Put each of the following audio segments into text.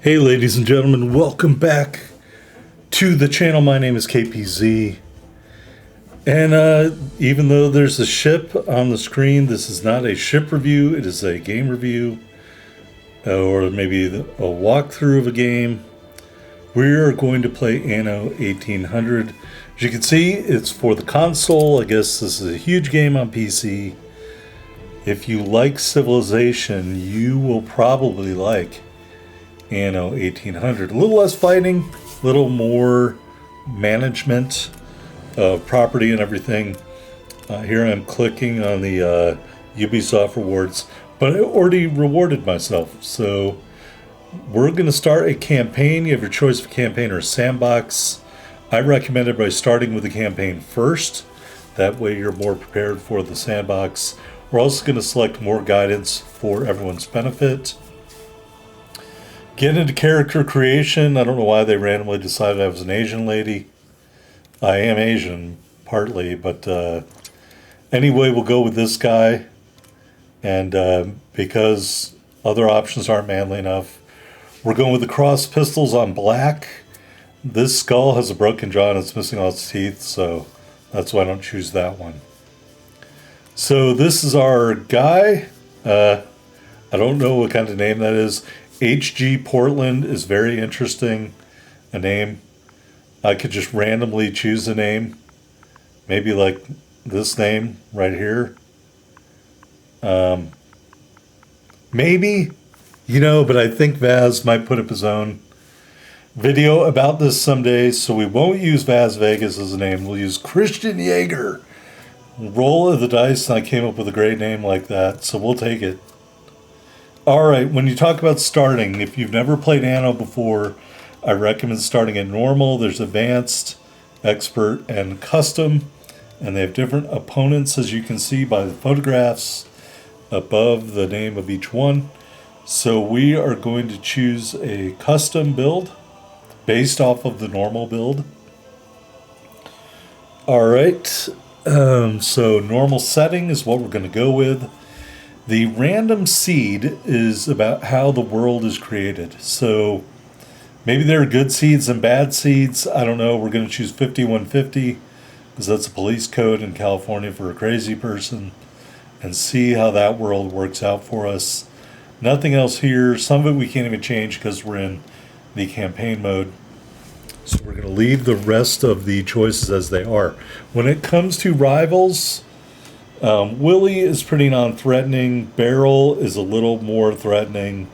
Hey, ladies and gentlemen, welcome back to the channel. My name is KPZ. And even though there's a ship on the screen, this is not a ship review, it is a game review, or maybe a walkthrough of a game. We're going to play Anno 1800. As you can see, it's for the console. I guess this is a huge game on PC. If you like Civilization, you will probably like Anno 1800. A little less fighting, a little more management of property and everything. Here I'm clicking on the Ubisoft rewards, but I already rewarded myself. So we're going to start a campaign. You have your choice of campaign or sandbox. I recommend everybody starting with the campaign first. That way you're more prepared for the sandbox. We're also going to select more guidance for everyone's benefit. Get into character creation. I don't know why they randomly decided I was an Asian lady. I am Asian, partly, but anyway, we'll go with this guy. And because other options aren't manly enough, we're going with the cross pistols on black. This skull has a broken jaw and it's missing all its teeth, so that's why I don't choose that one. So this is our guy. I don't know what kind of name that is. H.G. Portland is very interesting, a name. I could just randomly choose a name. Maybe like this name right here. Maybe, but I think Vaz might put up his own video about this someday, so we won't use Vaz Vegas as a name. We'll use Christian Jaeger. Roll of the dice, and I came up with a great name like that, so we'll take it. Alright, when you talk about starting, if you've never played Anno before, I recommend starting at normal. There's advanced, expert, and custom, and they have different opponents, as you can see by the photographs above the name of each one. So we are going to choose a custom build based off of the normal build. Alright, so normal setting is what we're going to go with. The random seed is about how the world is created. So maybe there are good seeds and bad seeds. I don't know. We're going to choose 5150 because that's a police code in California for a crazy person, and see how that world works out for us. Nothing else here. Some of it we can't even change because we're in the campaign mode. So we're going to leave the rest of the choices as they are. When it comes to rivals, Willie is pretty non-threatening. Beryl is a little more threatening.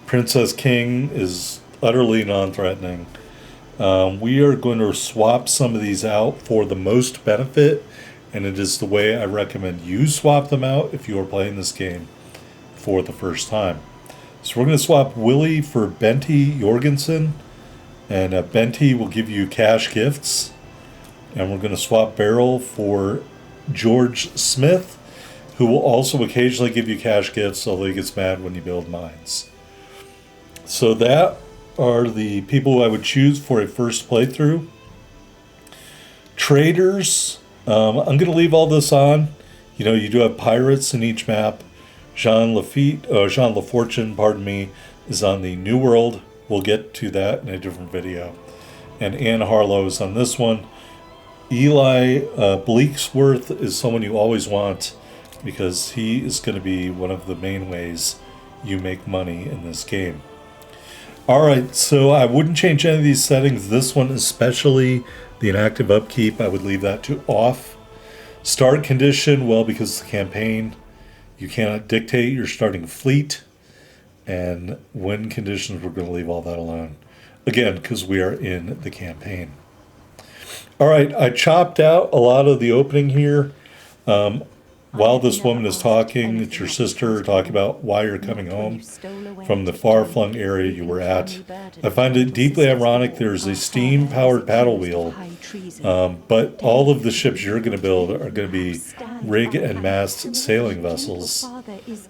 Princess King is utterly non-threatening. We are going to swap some of these out for the most benefit, and it is the way I recommend you swap them out if you are playing this game for the first time. So we're going to swap Willie for Benty Jorgensen, and Benty will give you cash gifts. And we're going to swap Beryl for George Smith, who will also occasionally give you cash gifts, although he gets mad when you build mines. So that are the people I would choose for a first playthrough. Traders, I'm going to leave all this on. You do have pirates in each map. Jean Lafortune, is on the New World. We'll get to that in a different video. And Anne Harlow is on this one. Eli Bleaksworth is someone you always want because he is going to be one of the main ways you make money in this game. Alright, so I wouldn't change any of these settings. This one especially, the inactive upkeep, I would leave that to off. Start condition, well, because it's the campaign, you cannot dictate your starting fleet. And win conditions, we're going to leave all that alone. Again, because we are in the campaign. Alright, I chopped out a lot of the opening here. While this woman is talking, it's your sister talking about why you're coming home from the far-flung area you were at. I find it deeply ironic there's a steam-powered paddle wheel, but all of the ships you're going to build are going to be rig and mast sailing vessels.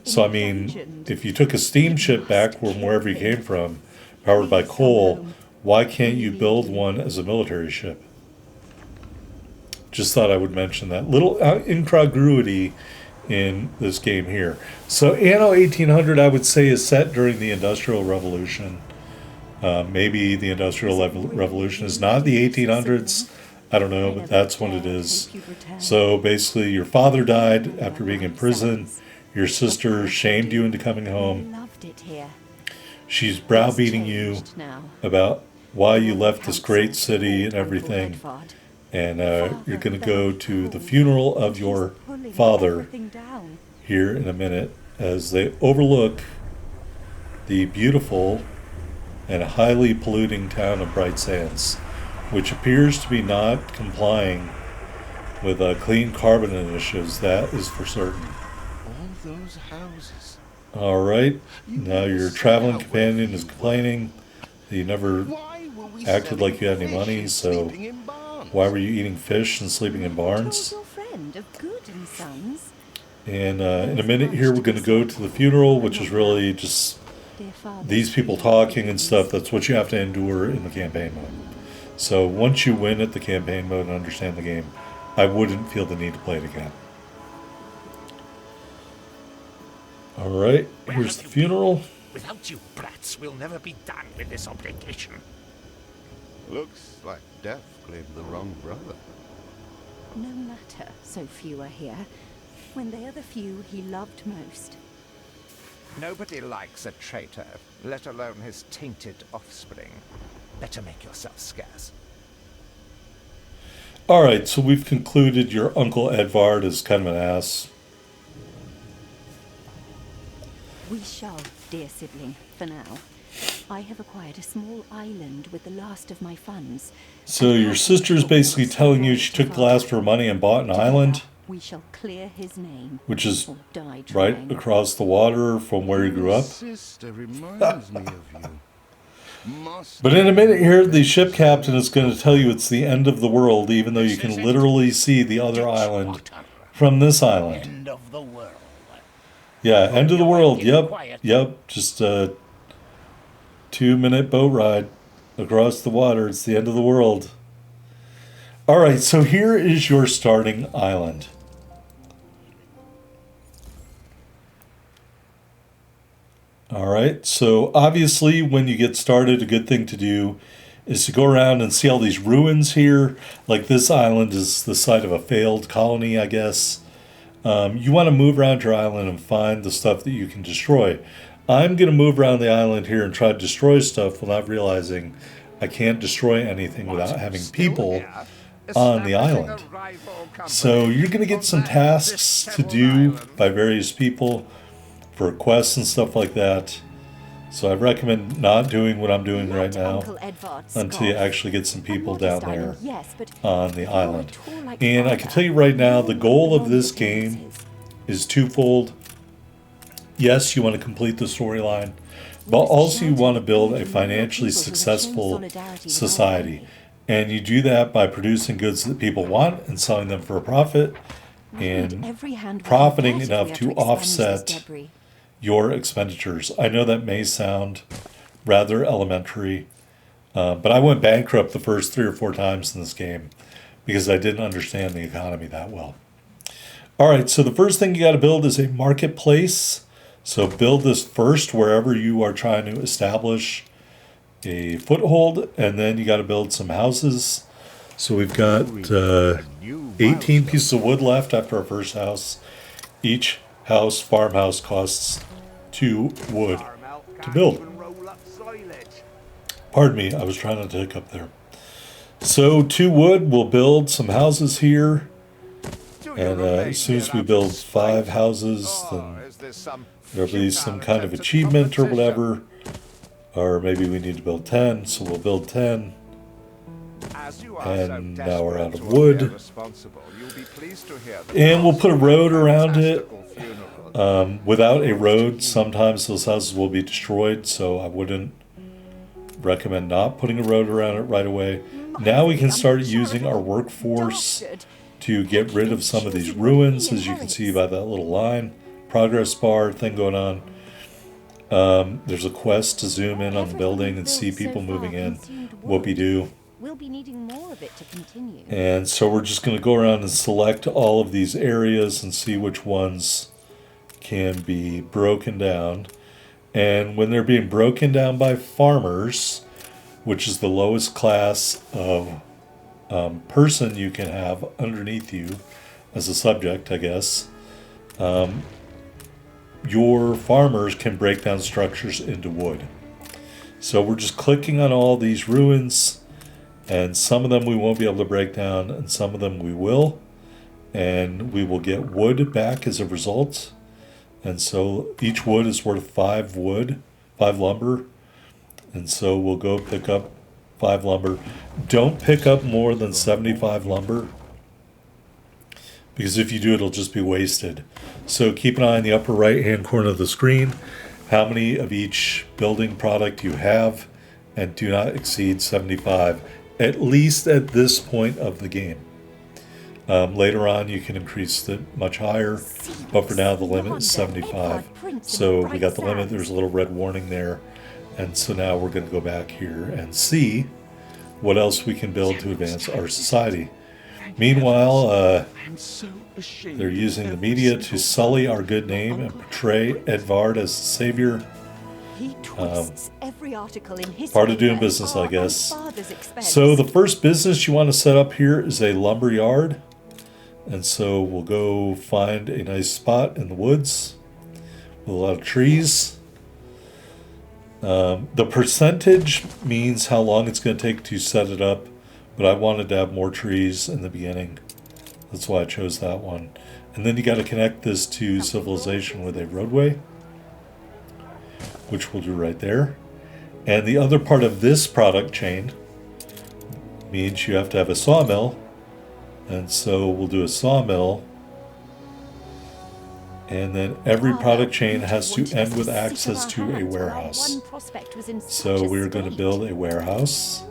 So, I mean, if you took a steamship back from wherever you came from, powered by coal, why can't you build one as a military ship? Just thought I would mention that little incongruity in this game here. So Anno 1800, I would say, is set during the Industrial Revolution. Maybe the Industrial Revolution is not the 1800s. I don't know, but that's when it is. So basically, your father died after being in prison. Your sister shamed you into coming home. She's browbeating you about why you left this great city and everything. And you're going to go to the funeral of your father here in a minute as they overlook the beautiful and highly polluting town of Bright Sands, which appears to be not complying with clean carbon initiatives. That is for certain. All those houses. All right. Now your traveling companion is complaining that you never acted like you had any money, so why were you eating fish and sleeping in barns? And in a minute here, we're going to go to the funeral, which is really just these people talking and stuff. That's what you have to endure in the campaign mode. So once you win at the campaign mode and understand the game, I wouldn't feel the need to play it again. All right, here's the funeral. Without you brats, we'll never be done with this obligation. Looks like Death claimed the wrong brother. No matter, so few are here, when they are the few he loved most. Nobody likes a traitor, let alone his tainted offspring. Better make yourself scarce. All right, so we've concluded your Uncle Edvard is kind of an ass. We shall, dear sibling, for now. I have acquired a small island with the last of my funds. So your sister's basically telling you she took the last of her money and bought an island? We shall clear his name, which is right right across the water from where you grew up. Sister reminds me of you. But in a minute here, the ship captain is going to tell you it's the end of the world, even though you can literally see the other island from this island. End of the world. Yeah, end of the world. Yep. Just a 2-minute boat ride across the water. It's the end of the world. All right, so here is your starting island. All right, so obviously when you get started, a good thing to do is to go around and see all these ruins here. Like this island is the site of a failed colony, I guess. You want to move around your island and find the stuff that you can destroy. I'm going to move around the island here and try to destroy stuff without realizing I can't destroy anything without having people on the island. So you're going to get some tasks to do by various people for quests and stuff like that. So I recommend not doing what I'm doing right now until you actually get some people down there on the island. And I can tell you right now, the goal of this game is twofold. Yes, you want to complete the storyline, but also you want to build a financially successful society. And you do that by producing goods that people want and selling them for a profit and profiting enough to offset your expenditures. I know that may sound rather elementary, but I went bankrupt the first 3 or 4 times in this game because I didn't understand the economy that well. All right, so the first thing you got to build is a marketplace. So build this first wherever you are trying to establish a foothold, and then you got to build some houses. So we've got 18 pieces of wood left after our first house. Each farmhouse costs 2 wood to build. Pardon me, I was trying not to hiccup there. So 2 wood, we'll build some houses here. And as soon as we build 5 houses, then there'll be some kind of achievement or whatever. Or maybe we need to build 10, so we'll build 10. And now we're out of wood. And we'll put a road around it. Without a road, sometimes those houses will be destroyed, so I wouldn't recommend not putting a road around it right away. Now we can start using our workforce to get rid of some of these ruins, as you can see by that little line, progress bar thing going on. There's a quest to zoom in on the building and see people moving in. Whoopie-doo. We'll be needing more of it to continue. And so we're just going to go around and select all of these areas and see which ones can be broken down. And when they're being broken down by farmers, which is the lowest class of person you can have underneath you as a subject, I guess, your farmers can break down structures into wood. So we're just clicking on all these ruins, and some of them we won't be able to break down, and some of them we will, and we will get wood back as a result. And so each wood is worth 5 lumber, and so we'll go pick up 5 lumber. Don't pick up more than 75 lumber, because if you do, it'll just be wasted. So keep an eye on the upper right hand corner of the screen, how many of each building product you have, and do not exceed 75, at least at this point of the game. Later on you can increase it much higher, but for now the limit is 75. So we got the limit, there's a little red warning there, and so now we're going to go back here and see what else we can build to advance our society. Meanwhile, they're using the media to sully our good name and portray Edvard as the savior. He twists every article in his Part of doing favor business, I guess. at our father's expense. So the first business you want to set up here is a lumber yard. And so we'll go find a nice spot in the woods with a lot of trees. The percentage means how long it's going to take to set it up, but I wanted to have more trees in the beginning. That's why I chose that one. And then you got to connect this to civilization with a roadway, which we'll do right there. And the other part of this product chain means you have to have a sawmill. And so we'll do a sawmill. And then every product chain has to end with access to a warehouse. So we're going to build a warehouse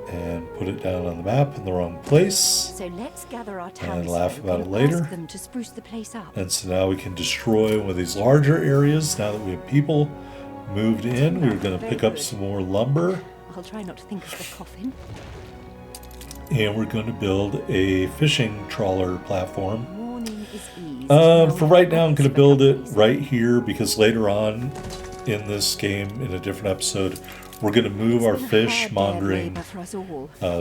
and put it down on the map in the wrong place. So let's gather our and laugh about it later. ask them to spruce the place up. And so now we can destroy one of these larger areas. Now that we have people moved in, we're going to pick up some more lumber. I'll try not to think of the coffin. And we're going to build a fishing trawler platform. Morning is eased. For right now, I'm going to build it right here because later on in this game, in a different episode, we're going to move our fishmongering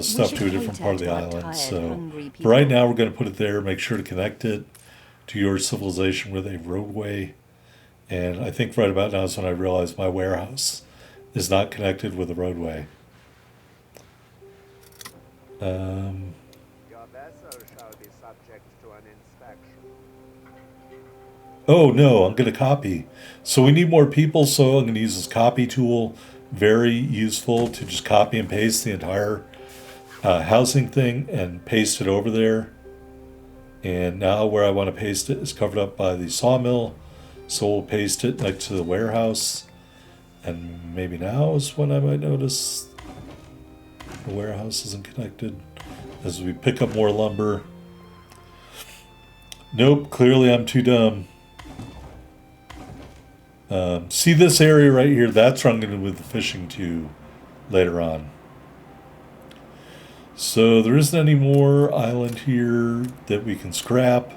stuff to a different part of the island. So for right now, we're going to put it there. Make sure to connect it to your civilization with a roadway. And I think right about now is when I realized my warehouse is not connected with a roadway. Your vessel shall be subject to an inspection. Oh no, I'm going to copy. So we need more people, so I'm going to use this copy tool. Very useful to just copy and paste the entire housing thing and paste it over there. And now where I want to paste it is covered up by the sawmill. So we'll paste it next to the warehouse. And maybe now is when I might notice the warehouse isn't connected as we pick up more lumber. Nope, clearly I'm too dumb. See this area right here? That's where I'm going to move the fishing to later on. So there isn't any more island here that we can scrap.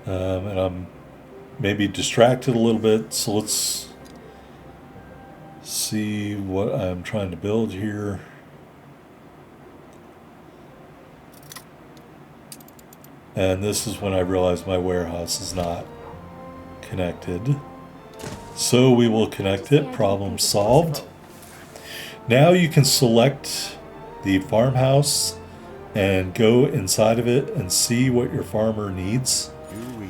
And I'm maybe distracted a little bit, so let's see what I'm trying to build here. And this is when I realized my warehouse is not connected. So we will connect it. Problem solved. Now you can select the farmhouse and go inside of it and see what your farmer needs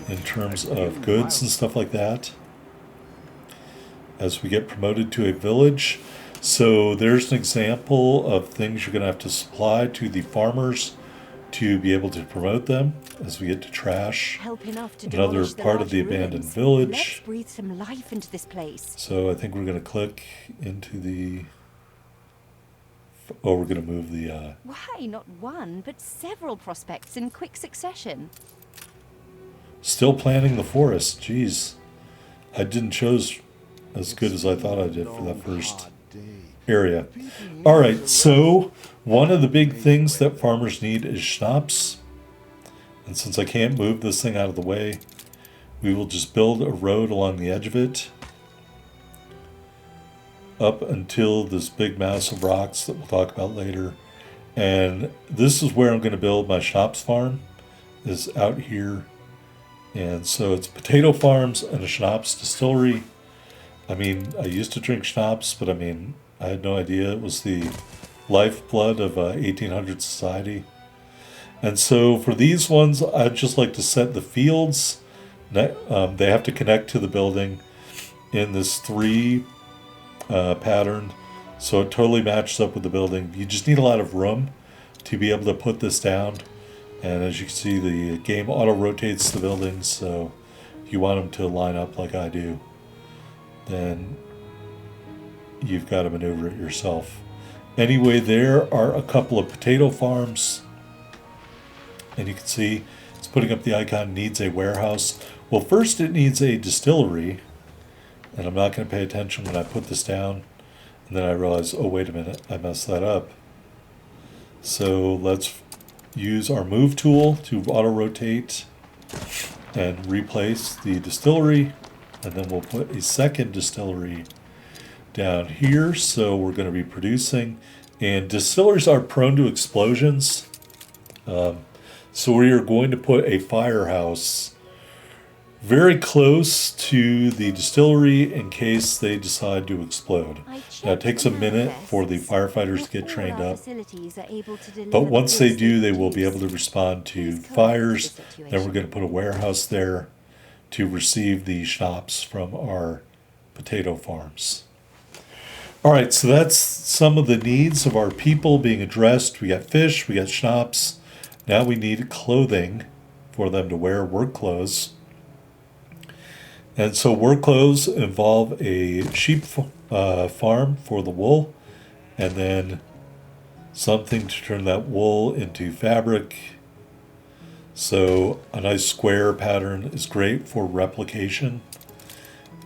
in terms of goods and stuff like that as we get promoted to a village. So there's an example of things you're going to have to supply to the farmers to be able to promote them as we get to trash. Help enough to Another demolish the part of the larger abandoned ruins. village. Let's breathe some life into this place. So I think we're going to click into the... Oh, we're going to move the... Why not one, but several prospects in quick succession? Still planting the forest. Jeez. I didn't chose as good as I thought I did for that first area. All right, so one of the big things that farmers need is schnapps. And since I can't move this thing out of the way, we will just build a road along the edge of it. up until this big mass of rocks that we'll talk about later. And this is where I'm going to build my schnapps farm, is out here. And so it's potato farms and a schnapps distillery. I mean, I used to drink schnapps, but I mean, I had no idea it was the lifeblood of 1800 society. And so for these ones, I'd just like to set the fields. They have to connect to the building in this 3 pattern. So it totally matches up with the building. You just need a lot of room to be able to put this down. And as you can see, the game auto-rotates the buildings. So if you want them to line up like I do, then you've got to maneuver it yourself. Anyway, there are a couple of potato farms. And you can see it's putting up the icon, needs a warehouse. Well, first it needs a distillery. And I'm not going to pay attention when I put this down. And then I realize, oh, wait a minute, I messed that up. So let's use our move tool to auto-rotate and replace the distillery. And then we'll put a second distillery down here. So we're going to be producing. And distilleries are prone to explosions. So we are going to put a firehouse very close to the distillery in case they decide to explode. Now it takes a minute for the firefighters to get trained up, but once they do, they will be able to respond to fires. Then we're going to put a warehouse there to receive the schnapps from our potato farms. All right, so that's some of the needs of our people being addressed. We got fish, we got schnapps. Now we need clothing for them to wear, work clothes. And so work clothes involve a sheep farm for the wool, and then something to turn that wool into fabric. So a nice square pattern is great for replication.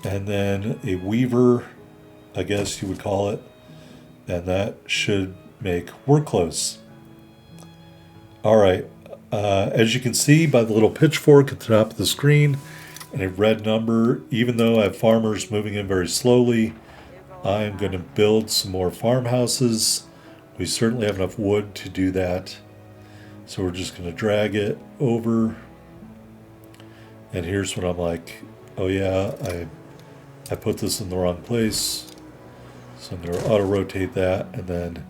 And then a weaver, I guess you would call it, and that should make work clothes. All right, as you can see by the little pitchfork at the top of the screen, and a red number, even though I have farmers moving in very slowly, I am going to build some more farmhouses. We certainly have enough wood to do that. So we're just going to drag it over. And here's what I'm like, oh yeah, I put this in the wrong place. So I'm going to auto-rotate that and then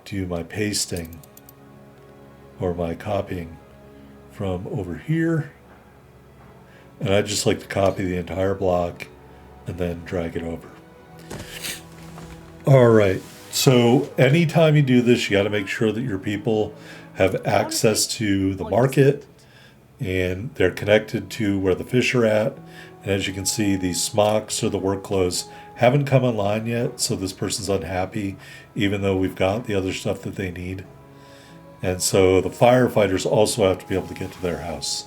do my pasting or my copying from over here. And I just like to copy the entire block and then drag it over. All right, so anytime you do this, you got to make sure that your people have access to the market and they're connected to where the fish are at. And as you can see, these smocks or the work clothes haven't come online yet, so this person's unhappy, even though we've got the other stuff that they need. And so the firefighters also have to be able to get to their house.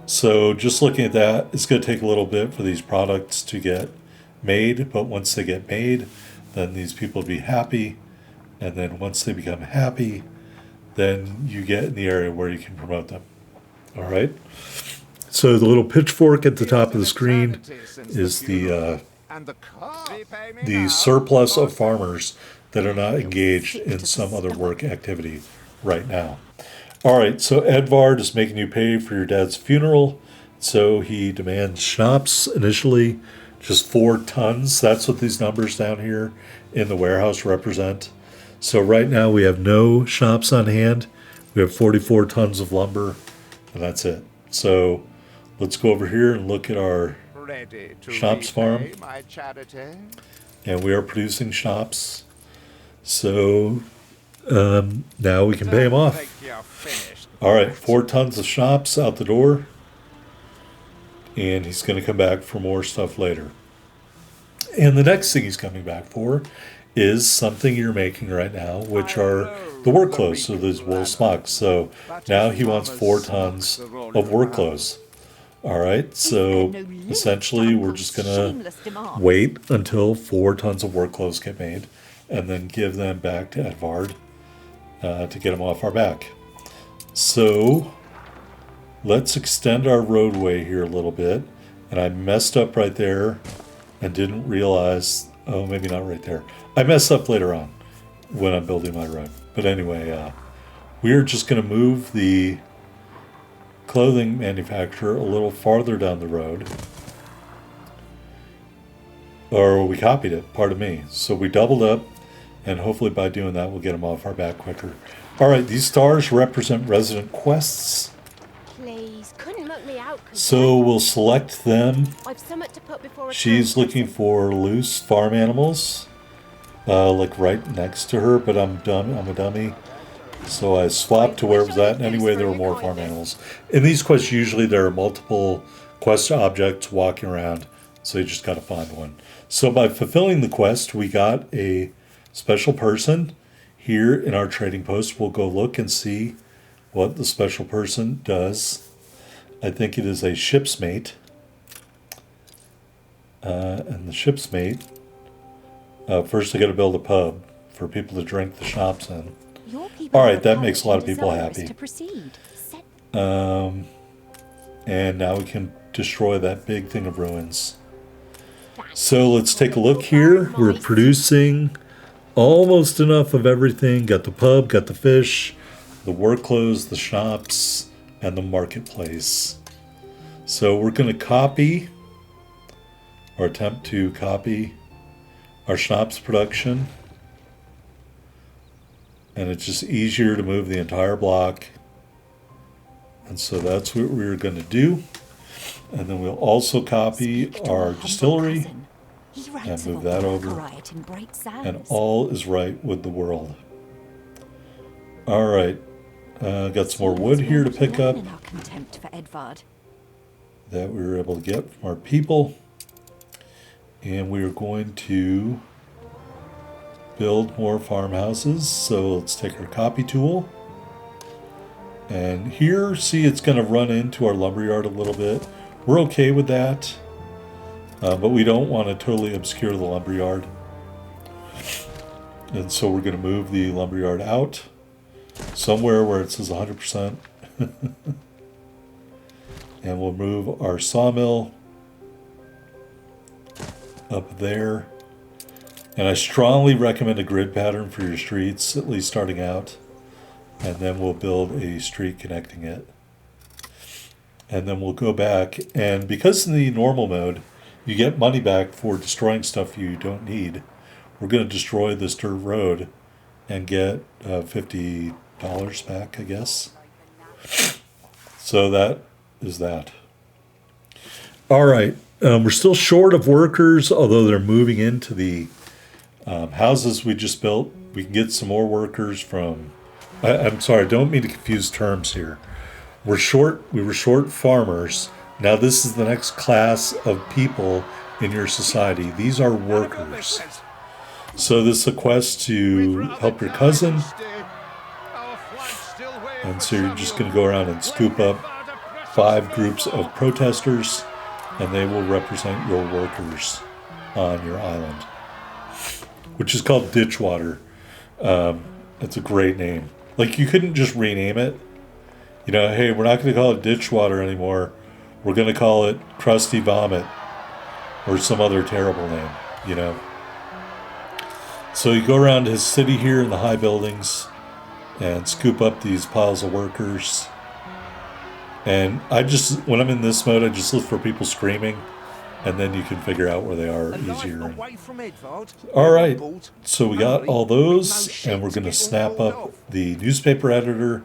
So just looking at that, it's going to take a little bit for these products to get made, but once they get made, then these people will be happy. And then once they become happy, then you get in the area where you can promote them. All right. So the little pitchfork at the top of the screen is the surplus of farmers that are not engaged in some other work activity right now. All right, so Edvard is making you pay for your dad's funeral. So he demands schnapps initially, just 4 tons. That's what these numbers down here in the warehouse represent. So right now we have no schnapps on hand. We have 44 tons of lumber, and that's it. So let's go over here and look at our schnapps farm. And we are producing schnapps. So now we can pay him off. All right, 4 tons of schnapps out the door. And he's going to come back for more stuff later. And the next thing he's coming back for is something you're making right now, which are the work clothes, so those wool smocks. So now he wants 4 tons of work clothes. All right, so essentially we're just going to wait until 4 tons of work clothes get made and then give them back to Edvard to get them off our back. So let's extend our roadway here a little bit. And I messed up right there. and didn't realize, oh, maybe not right there. I mess up later on when I'm building my road. But anyway, we're just going to move the clothing manufacturer a little farther down the road. Or we copied it, pardon me. So we doubled up, and hopefully by doing that we'll get them off our back quicker. All right, these stars represent resident quests. Please, couldn't muck me out. So we'll select them. I've somewhat to put before a She's looking for loose farm animals, like right next to her, but I'm dumb. I'm a dummy. So I swapped to where it was at, and anyway, there were more farm animals. In these quests, usually there are multiple quest objects walking around, so you just got to find one. So by fulfilling the quest, we got a special person. Here in our trading post, we'll go look and see what the special person does. I think it is a ship's mate. And the ship's mate, first I got to build a pub for people to drink the schnapps in. All right, that makes a lot of people happy. And now we can destroy that big thing of ruins. So let's take a look here. We're producing almost enough of everything. Got the pub, got the fish, the work clothes, the shops, and the marketplace. So we're going to copy, or attempt to copy, our schnapps production. And it's just easier to move the entire block. And so that's what we're going to do. And then we'll also copy our distillery and move that over. And all is right with the world. All right. Got some more wood here to pick up that we were able to get from our people. And we are going to build more farmhouses. So let's take our copy tool. And here, see, it's going to run into our lumberyard a little bit. We're okay with that. But we don't want to totally obscure the lumberyard. And so we're going to move the lumberyard out somewhere where it says 100%. And we'll move our sawmill up there. And I strongly recommend a grid pattern for your streets, at least starting out. And then we'll build a street connecting it. And then we'll go back. And because in the normal mode, you get money back for destroying stuff you don't need, we're going to destroy this dirt road and get $50 back, I guess. So that is that. All right. We're still short of workers, although they're moving into the houses we just built. We can get some more workers from... I'm sorry, I don't mean to confuse terms here. We were short farmers. Now this is the next class of people in your society. These are workers. So this is a quest to help your cousin. And so you're just going to go around and scoop up 5 groups of protesters, and they will represent your workers on your island, which is called Ditchwater. It's a great name. Like, you couldn't just rename it. You know, hey, we're not going to call it Ditchwater anymore. We're going to call it Krusty Vomit or some other terrible name, you know. So you go around his city here in the high buildings and scoop up these piles of workers. And when I'm in this mode, I just look for people screaming, and then you can figure out where they are easier. All right, so we got all those, and we're going to snap up the newspaper editor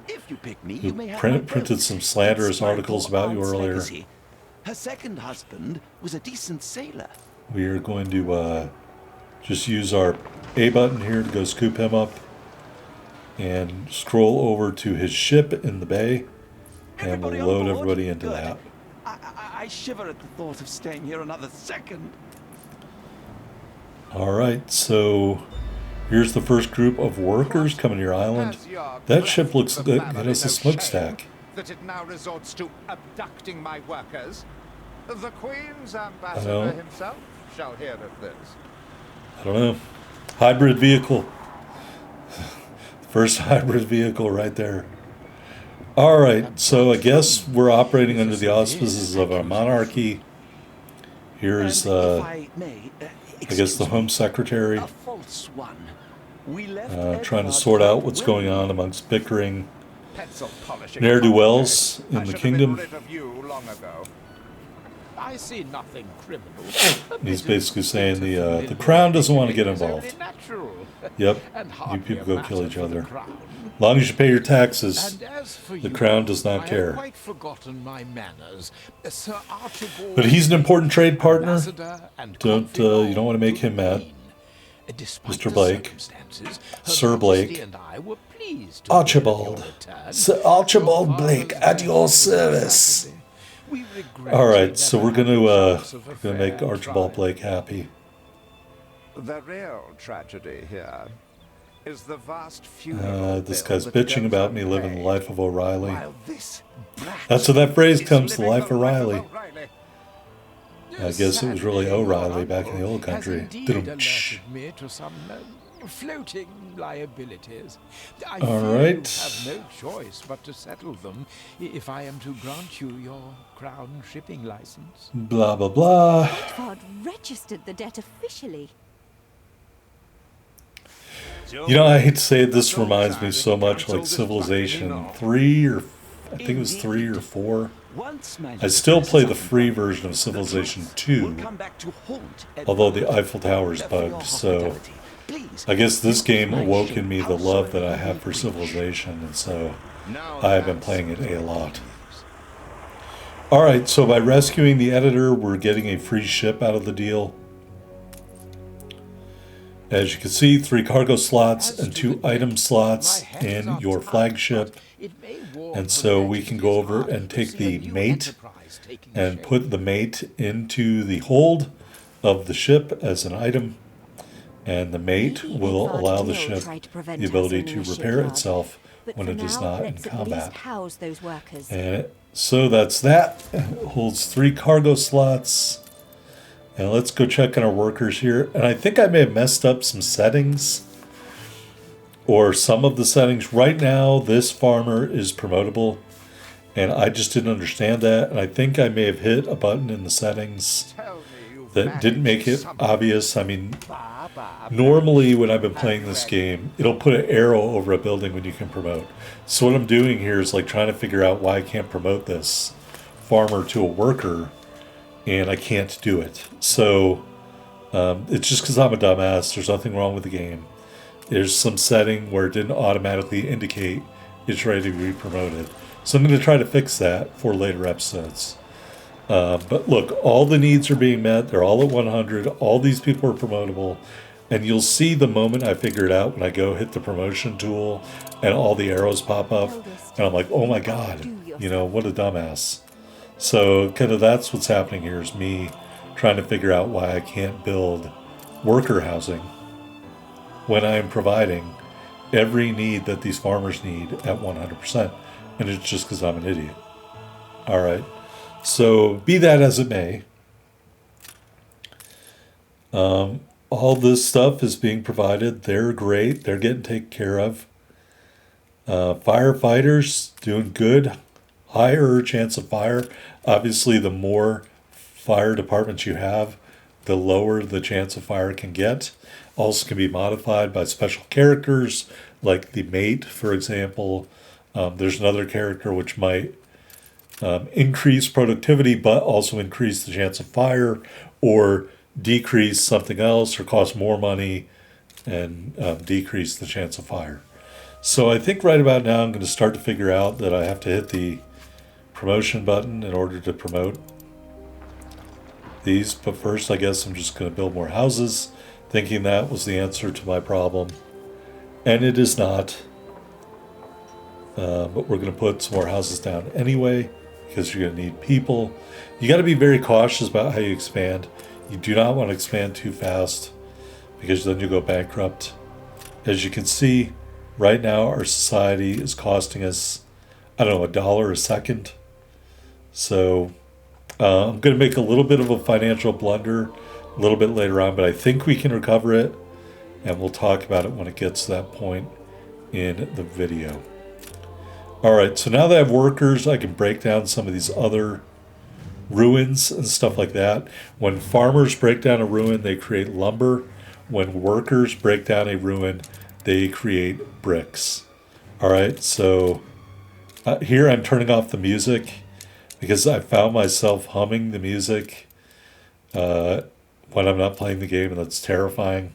who printed some slanderous articles about you earlier. Her second husband was a decent sailor. We are going to just use our A button here to go scoop him up and scroll over to his ship in the bay, and we'll load everybody into that. I shiver at the thought of staying here another second. All right, so here's the first group of workers coming to your island. That ship looks good. It has a smokestack. That it now resorts to abducting my workers. The Queen's ambassador himself shall hear of this. I don't know. Hybrid vehicle. First hybrid vehicle right there. All right, so I guess we're operating under the auspices of a monarchy. Here's, And if I may, I guess the excuse Home me, Secretary, a false one. We left trying to Edward sort out quite what's well. going on amongst bickering Pencil polishing ne'er-do-wells cockroach. in I the should have kingdom. been rid of you long ago. I see nothing criminal. He's basically saying the crown doesn't want to get involved. Natural. Yep, And you hardly people a go kill matter each for the other. crown. As long as you pay your taxes, And as for the you, crown does not I care. have quite forgotten my manners. Sir Archibald, But he's an important trade partner. ambassador and Don't you don't want to make him mad. Despite Mr. the Blake. circumstances, Sir Her Blake. Majesty and I were pleased to Archibald. hear of your return. Sir Archibald Your Blake, father's at your death service. Saturday. We regret All we right, so never we're had gonna the chance of a gonna make fair Archibald trial. Blake happy. The real tragedy here is the vast funeral This bill guy's that bitching goes about me living the unpaid, life of O'Reilly. while this brat That's where that phrase is comes, the living life of O'Reilly. O'Reilly. I guess it was really Sadly, O'Reilly your back in the old uncle has country. indeed Dum-tsh. alerted me to some floating liabilities. I All fear right. you have no choice but to settle them if I am to grant you your crown shipping license. Blah, blah, blah. Edward registered the debt officially. You know, I hate to say it, this reminds me so much like Civilization 3 or I think it was 3 or 4. I still play the free version of Civilization 2, although the Eiffel Tower is bugged, so I guess this game awoke in me the love that I have for Civilization, and so I have been playing it a lot. Alright, so by rescuing the editor, we're getting a free ship out of the deal. As you can see, 3 cargo slots and 2 item slots in your flagship. And so we can go over and take the mate and put the mate into the hold of the ship as an item. And the mate will allow the ship the ability to repair itself when it is not in combat. And so that's that. It holds 3 cargo slots. And let's go check on our workers here. And I think I may have messed up some settings. Or some of the settings. Right now, this farmer is promotable. And I just didn't understand that. And I think I may have hit a button in the settings that didn't make it obvious. I mean, normally when I've been playing this game, it'll put an arrow over a building when you can promote. So what I'm doing here is like trying to figure out why I can't promote this farmer to a worker. And I can't do it. So it's just because I'm a dumbass. There's nothing wrong with the game. There's some setting where it didn't automatically indicate it's ready to be promoted. So I'm going to try to fix that for later episodes. But look, all the needs are being met. They're all at 100. All these people are promotable. And you'll see the moment I figure it out when I go hit the promotion tool and all the arrows pop up. And I'm like, oh my God, you know, what a dumbass. So kind of that's what's happening here is me trying to figure out why I can't build worker housing when I am providing every need that these farmers need at 100%. And it's just because I'm an idiot. All right. So be that as it may, all this stuff is being provided. They're great. They're getting taken care of. Firefighters doing good. Higher chance of fire. Obviously, the more fire departments you have, the lower the chance of fire can get. Also can be modified by special characters, like the mate, for example. There's another character which might increase productivity, but also increase the chance of fire, or decrease something else, or cost more money, and decrease the chance of fire. So I think right about now I'm going to start to figure out that I have to hit the promotion button in order to promote these. But first, I guess I'm just going to build more houses, thinking that was the answer to my problem. And it is not. But we're going to put some more houses down anyway, because you're going to need people. You got to be very cautious about how you expand. You do not want to expand too fast, because then you go bankrupt. As you can see, right now our society is costing us, I don't know, $1 a second. So I'm going to make a little bit of a financial blunder a little bit later on, but I think we can recover it, and we'll talk about it when it gets to that point in the video. All right, so now that I have workers, I can break down some of these other ruins and stuff like that. When farmers break down a ruin, they create lumber. When workers break down a ruin, they create bricks. All right, so here I'm turning off the music because I found myself humming the music when I'm not playing the game, and that's terrifying.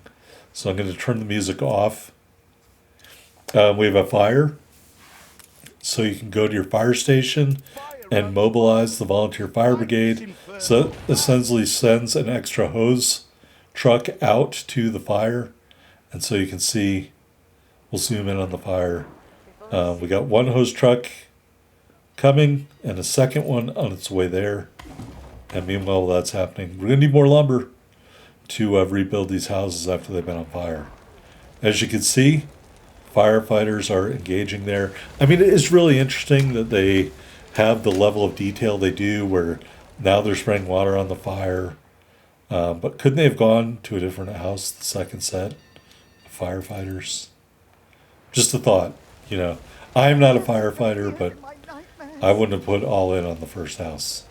So I'm going to turn the music off. We have a fire, so you can go to your fire station and mobilize the volunteer fire brigade. So that essentially sends an extra hose truck out to the fire, and so you can see, we'll zoom in on the fire. We got one hose truck coming and a second one on its way there. And meanwhile, that's happening, we're going to need more lumber to rebuild these houses after they've been on fire. As you can see, firefighters are engaging there. I mean, it is really interesting that they have the level of detail they do, where now they're spraying water on the fire. But couldn't they have gone to a different house, the second set of firefighters? Just a thought, you know. I'm not a firefighter, but I wouldn't have put all in on the first house.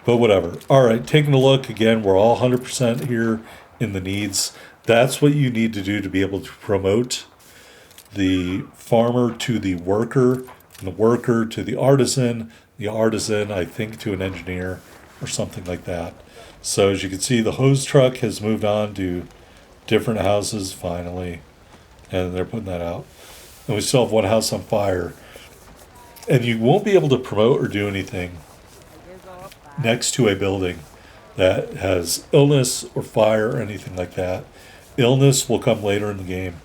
But whatever. All right, taking a look again, we're all 100% here in the needs. That's what you need to do to be able to promote the farmer to the worker, and the worker to the artisan, I think, to an engineer or something like that. So as you can see, the hose truck has moved on to different houses finally, and they're putting that out. And we still have one house on fire. And you won't be able to promote or do anything next to a building that has illness or fire or anything like that. Illness will come later in the game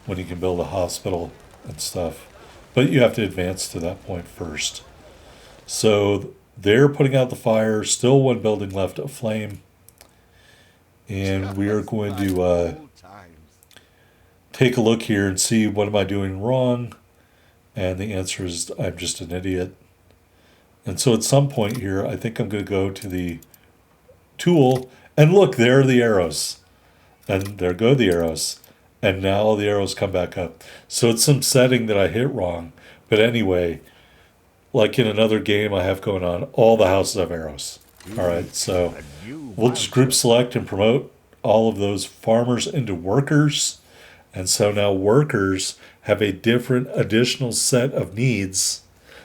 when you can build a hospital and stuff. But you have to advance to that point first. So they're putting out the fire. Still one building left aflame. And we are going to take a look here and see, what am I doing wrong? And the answer is, I'm just an idiot. And so at some point here, I think I'm going to go to the tool, and look, there are the arrows. And there go the arrows. And now the arrows come back up. So it's some setting that I hit wrong. But anyway, like in another game I have going on, all the houses have arrows. All right, so we'll just group select and promote all of those farmers into workers. And so now workers have a different additional set of needs.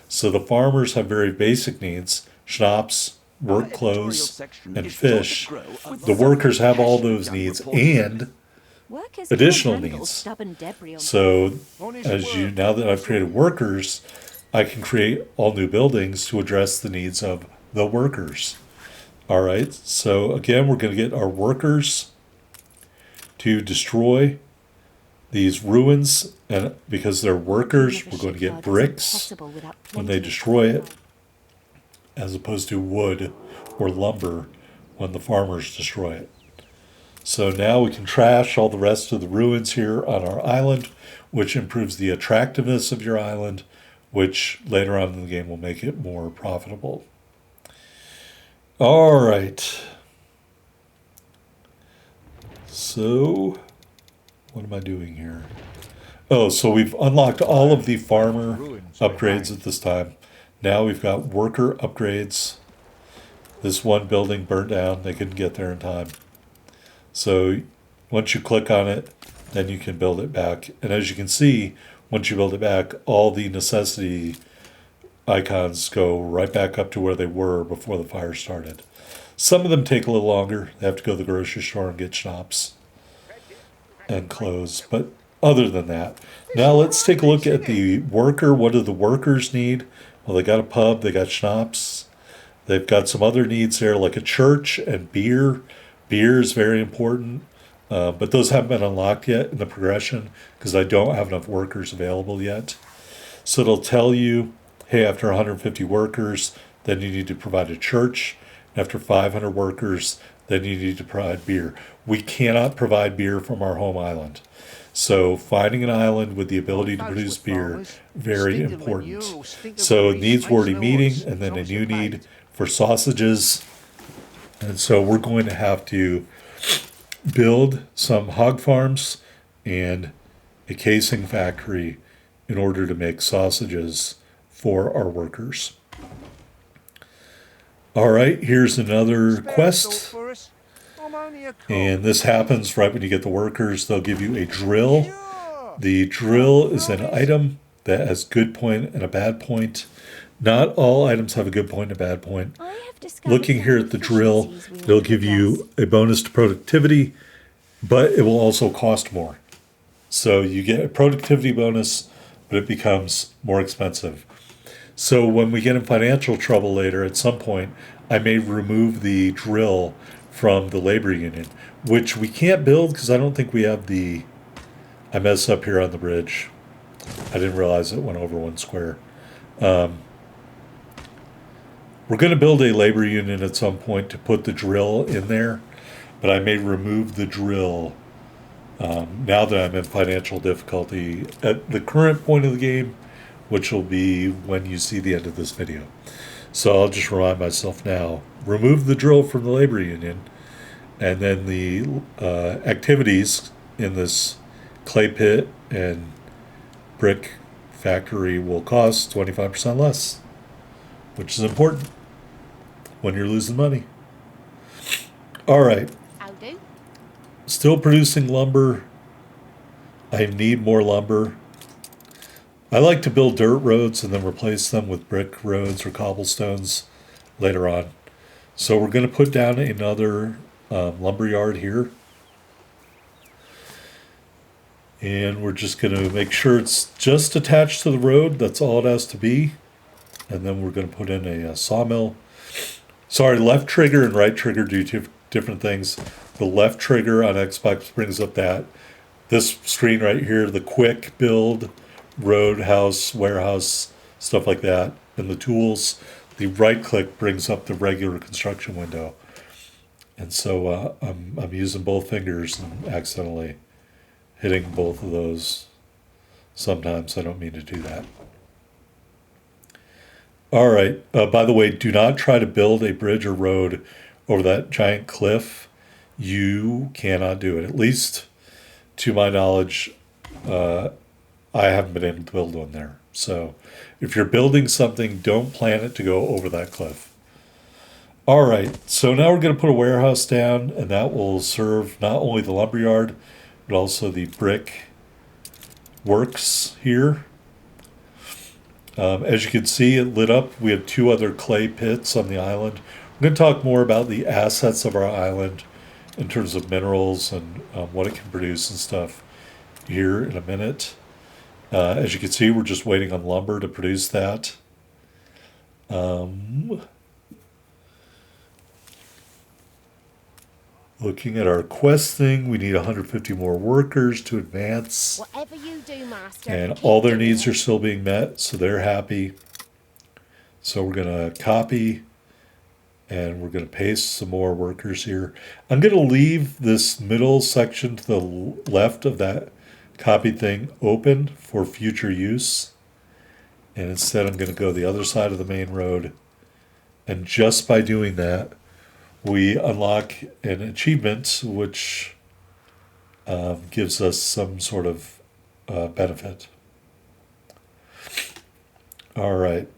So the farmers have very basic needs: schnapps, work clothes, and fish. The workers have all those needs and additional needs. So now that I've created workers, I can create all new buildings to address the needs of the workers. All right, so again, we're going to get our workers to destroy these ruins, and because they're workers, we're going to get bricks when they destroy it, as opposed to wood or lumber when the farmers destroy it. So now we can trash all the rest of the ruins here on our island, which improves the attractiveness of your island, which later on in the game will make it more profitable. All right. So what am I doing here? Oh, so we've unlocked all of the farmer upgrades at this time. Now we've got worker upgrades. This one building burnt down. They couldn't get there in time. So once you click on it, then you can build it back. And as you can see, once you build it back, all the necessity icons go right back up to where they were before the fire started. Some of them take a little longer. They have to go to the grocery store and get schnapps and clothes. But other than that, now let's take a look at the worker. What do the workers need? Well, they got a pub, they got schnapps. They've got some other needs there, like a church and beer. Beer is very important, but those haven't been unlocked yet in the progression because I don't have enough workers available yet. So it'll tell you, hey, after 150 workers, then you need to provide a church. After 500 workers, then you need to provide beer. We cannot provide beer from our home island. So finding an island with the ability to produce beer, very important. So needs were already meeting, and then a new need for sausages. And so we're going to have to build some hog farms and a casing factory in order to make sausages for our workers. All right, here's another Spare a quest. thought for us? I'm only a cook. And this happens right when you get the workers. They'll give you a drill. Sure. The drill is an Promise. item that has good point and a bad point. Not all items have a good point and a bad point. I have discovered Looking some here at the drill, efficiencies we it'll ought to give you address. a bonus to productivity, but it will also cost more. So you get a productivity bonus, but it becomes more expensive. So when we get in financial trouble later, at some point, I may remove the drill from the labor union, which we can't build because I don't think we have the. I messed up here on the bridge. I didn't realize it went over one square. We're going to build a labor union at some point to put the drill in there, but I may remove the drill now that I'm in financial difficulty at the current point of the game, which will be when you see the end of this video. So I'll just remind myself now, remove the drill from the labor union, and then the activities in this clay pit and brick factory will cost 25% less, which is important when you're losing money. All right, I'll do. still producing lumber. I need more lumber. I like to build dirt roads and then replace them with brick roads or cobblestones later on. So we're going to put down another lumber yard here. And we're just going to make sure it's just attached to the road. That's all it has to be. And then we're going to put in a sawmill. Sorry, left trigger and right trigger do different things. The left trigger on Xbox brings up this screen right here, the quick build, road, house, warehouse, stuff like that, and the tools. The right click brings up the regular construction window. And so I'm using both fingers and accidentally hitting both of those. Sometimes I don't mean to do that. All right. By the way, do not try to build a bridge or road over that giant cliff. You cannot do it. At least, to my knowledge, I haven't been able to build one there. So if you're building something, don't plan it to go over that cliff. All right. So now we're going to put a warehouse down, and that will serve not only the lumberyard, but also the brick works here. As you can see, it lit up. We have 2 other clay pits on the island. We're going to talk more about the assets of our island in terms of minerals and what it can produce and stuff here in a minute. As you can see, we're just waiting on lumber to produce that. Looking at our quest thing, we need 150 more workers to advance. Whatever you do, Master. And keep all their doing needs it. are still being met, so they're happy. So we're going to copy, and we're going to paste some more workers here. I'm going to leave this middle section to the left of that copy thing open for future use. And instead I'm going to go the other side of the main road. And just by doing that, we unlock an achievement which gives us some sort of benefit. All right.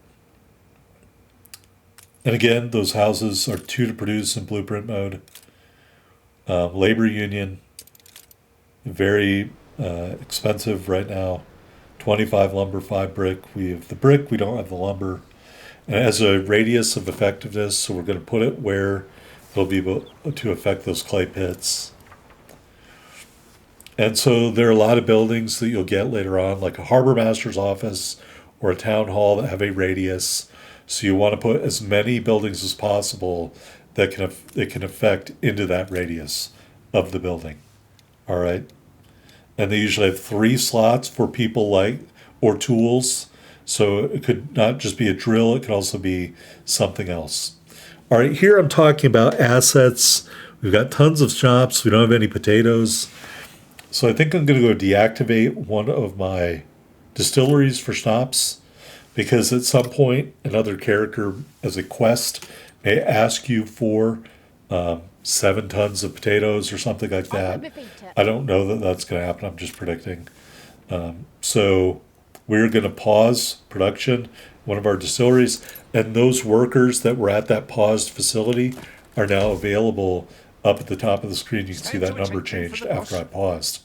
And again, those houses are 2 to produce in blueprint mode. Labor union, very expensive right now. 25 lumber, 5 brick. We have the brick, we don't have the lumber. And it has a radius of effectiveness, so we're going to put it where it'll be able to affect those clay pits. And so there are a lot of buildings that you'll get later on, like a harbor master's office or a town hall that have a radius. So you want to put as many buildings as possible that can affect into that radius of the building. All right. And they usually have 3 slots for people or tools. So it could not just be a drill, it could also be something else. All right, here I'm talking about assets. We've got tons of shops. We don't have any potatoes. So I think I'm going to go deactivate one of my distilleries for schnapps, because at some point another character as a quest may ask you for 7 tons of potatoes or something like that. I don't know that that's going to happen. I'm just predicting. So we're going to pause production one of our distilleries, and those workers that were at that paused facility are now available up at the top of the screen. You can see that number changed after I paused.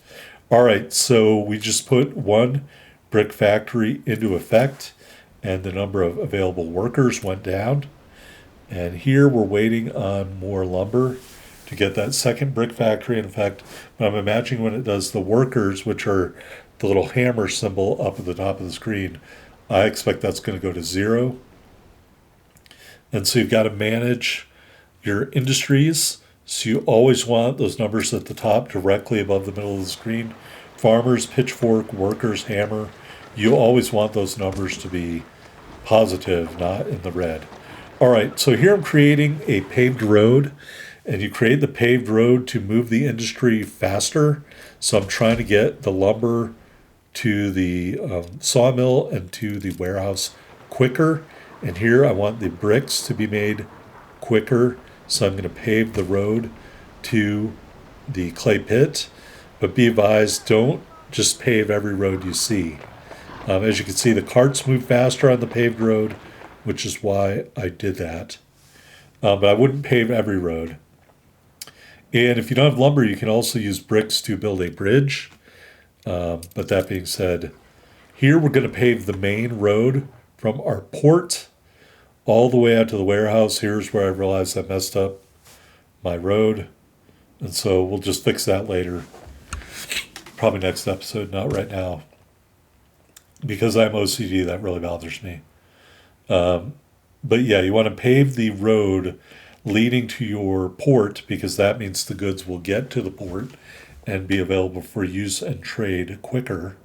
All right, so we just put one brick factory into effect, and the number of available workers went down. And here we're waiting on more lumber to get that second brick factory. In fact, I'm imagining when it does the workers, which are the little hammer symbol up at the top of the screen, I expect that's going to go to 0. And so you've got to manage your industries. So you always want those numbers at the top directly above the middle of the screen. Farmers, pitchfork, workers, hammer. You always want those numbers to be positive, not in the red. All right, so here I'm creating a paved road, and you create the paved road to move the industry faster. So I'm trying to get the lumber to the sawmill and to the warehouse quicker. And here I want the bricks to be made quicker. So I'm going to pave the road to the clay pit. But be advised, don't just pave every road you see. As you can see, the carts move faster on the paved road, which is why I did that. But I wouldn't pave every road. And if you don't have lumber, you can also use bricks to build a bridge. But that being said, here we're going to pave the main road from our port all the way out to the warehouse. Here's where I realized I messed up my road. And so we'll just fix that later. Probably next episode, not right now. Because I'm OCD, that really bothers me. But yeah, you want to pave the road leading to your port, because that means the goods will get to the port and be available for use and trade quicker.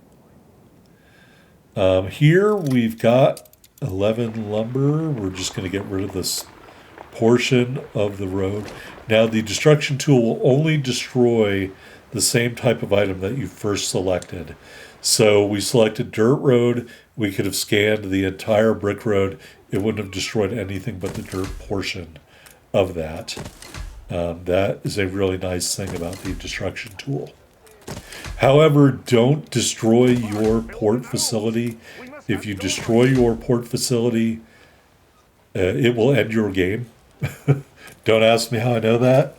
Here we've got 11 lumber. We're just going to get rid of this portion of the road. Now the destruction tool will only destroy the same type of item that you first selected. So we selected dirt road. We could have scanned the entire brick road. It wouldn't have destroyed anything but the dirt portion of that. That is a really nice thing about the destruction tool. However, don't destroy your port facility. If you destroy your port facility, it will end your game. Don't ask me how I know that,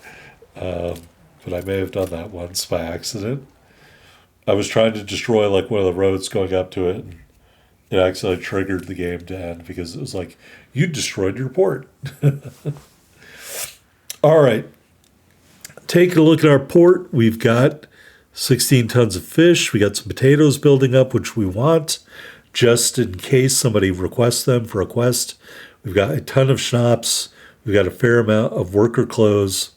but I may have done that once by accident. I was trying to destroy like one of the roads going up to it, and it actually triggered the game to end because it was like, you destroyed your port. All right. Taking a look at our port, we've got 16 tons of fish. We got some potatoes building up, which we want, just in case somebody requests them for a quest. We've got a ton of schnapps. We've got a fair amount of worker clothes.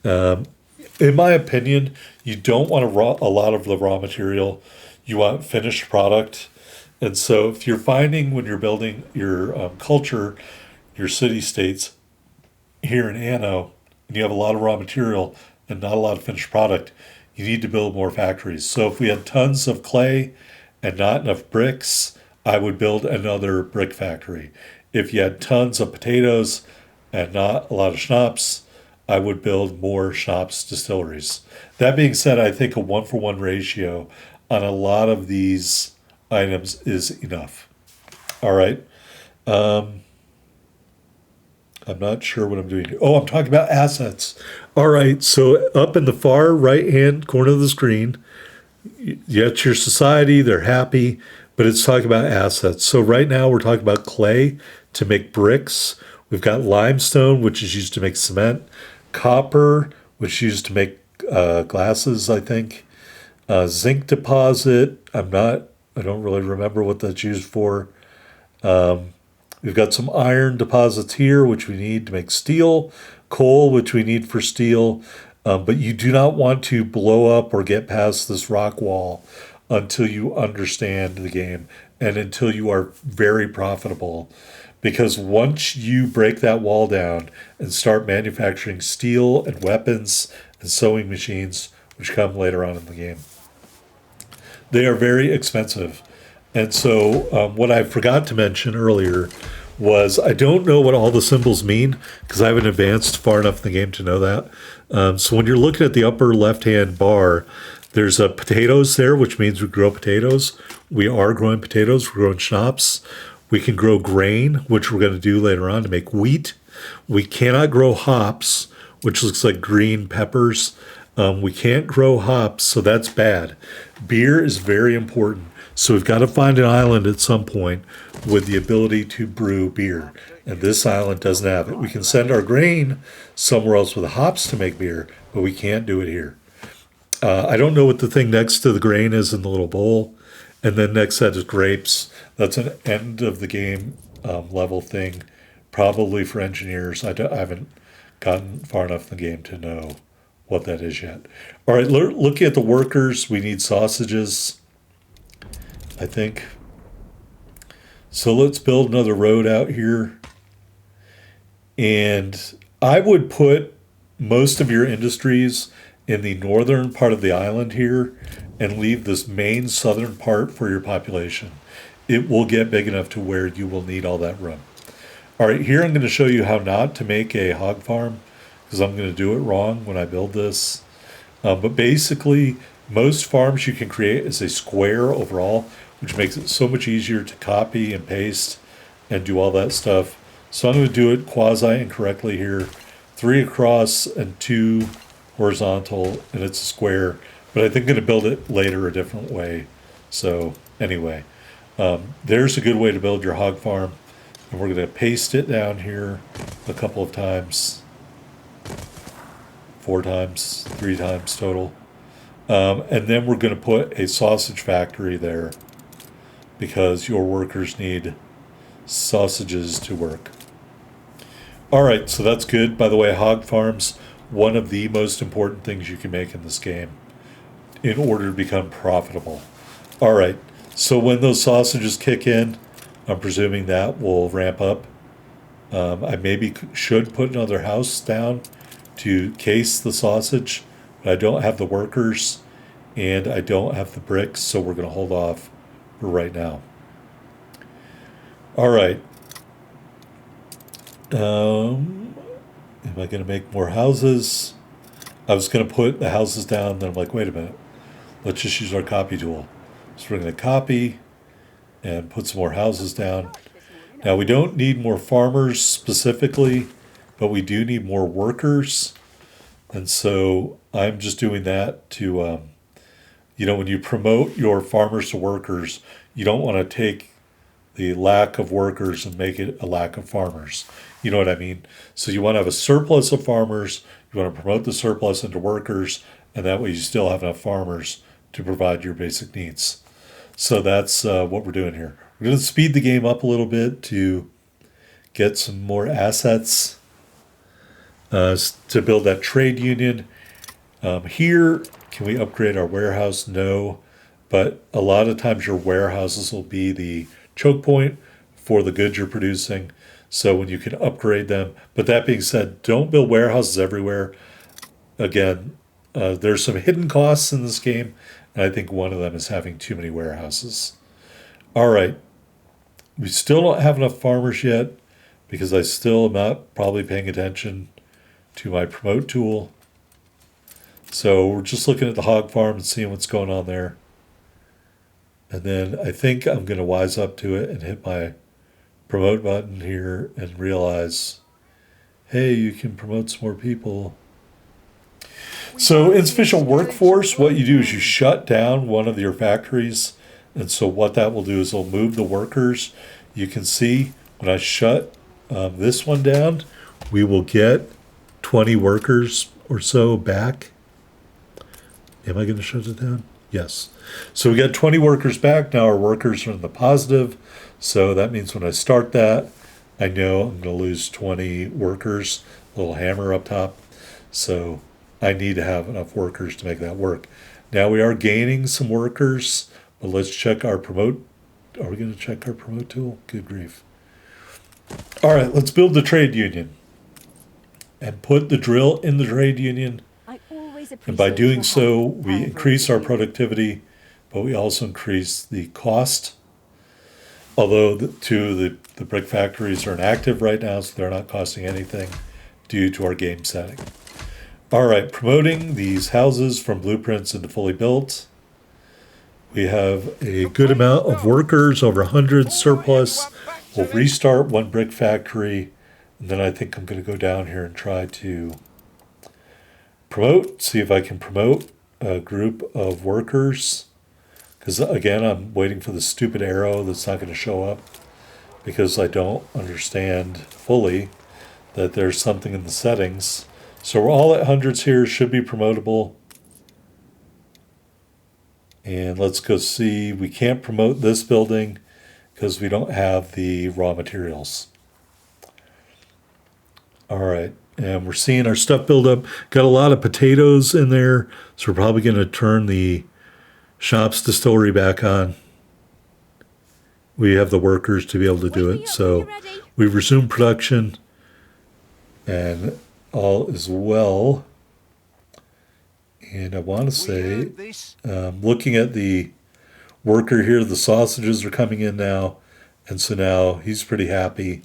In my opinion, you don't want a lot of the raw material. You want finished product. And so if you're finding when you're building your culture, your city-states here in Anno, and you have a lot of raw material and not a lot of finished product, you need to build more factories. So if we had tons of clay and not enough bricks, I would build another brick factory. If you had tons of potatoes and not a lot of schnapps, I would build more schnapps distilleries. That being said, I think a 1-for-1 ratio on a lot of these items is enough. All right. I'm not sure what I'm doing here. Oh, I'm talking about assets. All right. So up in the far right-hand corner of the screen, that's your society. They're happy, but it's talking about assets. So right now we're talking about clay to make bricks. We've got limestone, which is used to make cement. Copper, which is used to make glasses, I think. Zinc deposit. I don't really remember what that's used for. We've got some iron deposits here, which we need to make steel. Coal, which we need for steel. But you do not want to blow up or get past this rock wall until you understand the game and until you are very profitable. Because once you break that wall down and start manufacturing steel and weapons and sewing machines, which come later on in the game, they are very expensive. And so what I forgot to mention earlier was I don't know what all the symbols mean because I haven't advanced far enough in the game to know that. So when you're looking at the upper left-hand bar, there's potatoes there, which means we grow potatoes. We are growing potatoes. We're growing schnapps. We can grow grain, which we're going to do later on to make wheat. We cannot grow hops, which looks like green peppers. We can't grow hops, so that's bad. Beer is very important. So we've got to find an island at some point with the ability to brew beer. And this island doesn't have it. We can send our grain somewhere else with hops to make beer, but we can't do it here. I don't know what the thing next to the grain is in the little bowl. And then next set is grapes. That's an end of the game level thing, probably for engineers. I haven't gotten far enough in the game to know what that is yet. All right, looking at the workers, we need sausages, I think. So let's build another road out here. And I would put most of your industries in the northern part of the island here and leave this main southern part for your population. It will get big enough to where you will need all that room. All right, here I'm going to show you how not to make a hog farm, because I'm going to do it wrong when I build this. But basically, most farms you can create is a square overall, which makes it so much easier to copy and paste and do all that stuff. So I'm going to do it quasi incorrectly here. 3 across and 2 horizontal, and it's a square. But I think I'm going to build it later a different way. So anyway, there's a good way to build your hog farm. And we're going to paste it down here a couple of times. 4 times, 3 times total. And then we're going to put a sausage factory there because your workers need sausages to work. All right, so that's good. By the way, hog farms, one of the most important things you can make in this game in order to become profitable. All right, so when those sausages kick in, I'm presuming that will ramp up. I maybe should put another house down to case the sausage, but I don't have the workers and I don't have the bricks, so we're going to hold off for right now. All right. Am I going to make more houses? I was going to put the houses down, then I'm like, wait a minute. Let's just use our copy tool. So we're going to copy and put some more houses down. Now, we don't need more farmers specifically, but we do need more workers. And so I'm just doing that to, when you promote your farmers to workers, you don't want to take the lack of workers and make it a lack of farmers. You know what I mean? So you want to have a surplus of farmers, you want to promote the surplus into workers, and that way you still have enough farmers to provide your basic needs. So that's what we're doing here. We're going to speed the game up a little bit to get some more assets to build that trade union. Here, can we upgrade our warehouse? No. But a lot of times your warehouses will be the choke point for the goods you're producing. So when you can upgrade them. But that being said, don't build warehouses everywhere. Again, there's some hidden costs in this game. And I think one of them is having too many warehouses. All right. We still don't have enough farmers yet because I still am not probably paying attention to my promote tool. So we're just looking at the hog farm and seeing what's going on there. And then I think I'm going to wise up to it and hit my promote button here and realize, hey, you can promote some more people. So insufficient workforce, what you do is you shut down one of your factories. And so what that will do is it'll move the workers. You can see when I shut this one down, we will get 20 workers or so back. Am I going to shut it down? Yes. So we got 20 workers back. Now our workers are in the positive. So that means when I start that, I know I'm going to lose 20 workers, little hammer up top. So I need to have enough workers to make that work. Now we are gaining some workers, but let's check our promote. Are we going to check our promote tool? Good grief. All right, let's build the trade union and put the drill in the trade union. And by doing so, we increase our productivity, but we also increase the cost. Although the brick factories are inactive right now, so they're not costing anything due to our game setting. All right, promoting these houses from blueprints into fully built. We have a good amount of workers, over 100 surplus. We'll restart one brick factory, and then I think I'm going to go down here and try to promote, see if I can promote a group of workers. Because again, I'm waiting for the stupid arrow that's not going to show up because I don't understand fully that there's something in the settings. So we're all at hundreds here, should be promotable. And let's go see, we can't promote this building because we don't have the raw materials. All right, and we're seeing our stuff build up. Got a lot of potatoes in there, so we're probably going to turn the shop's distillery back on. We have the workers to be able to do it, so we've resumed production, and all is well. And I want to say, looking at the worker here, the sausages are coming in now, and so now he's pretty happy.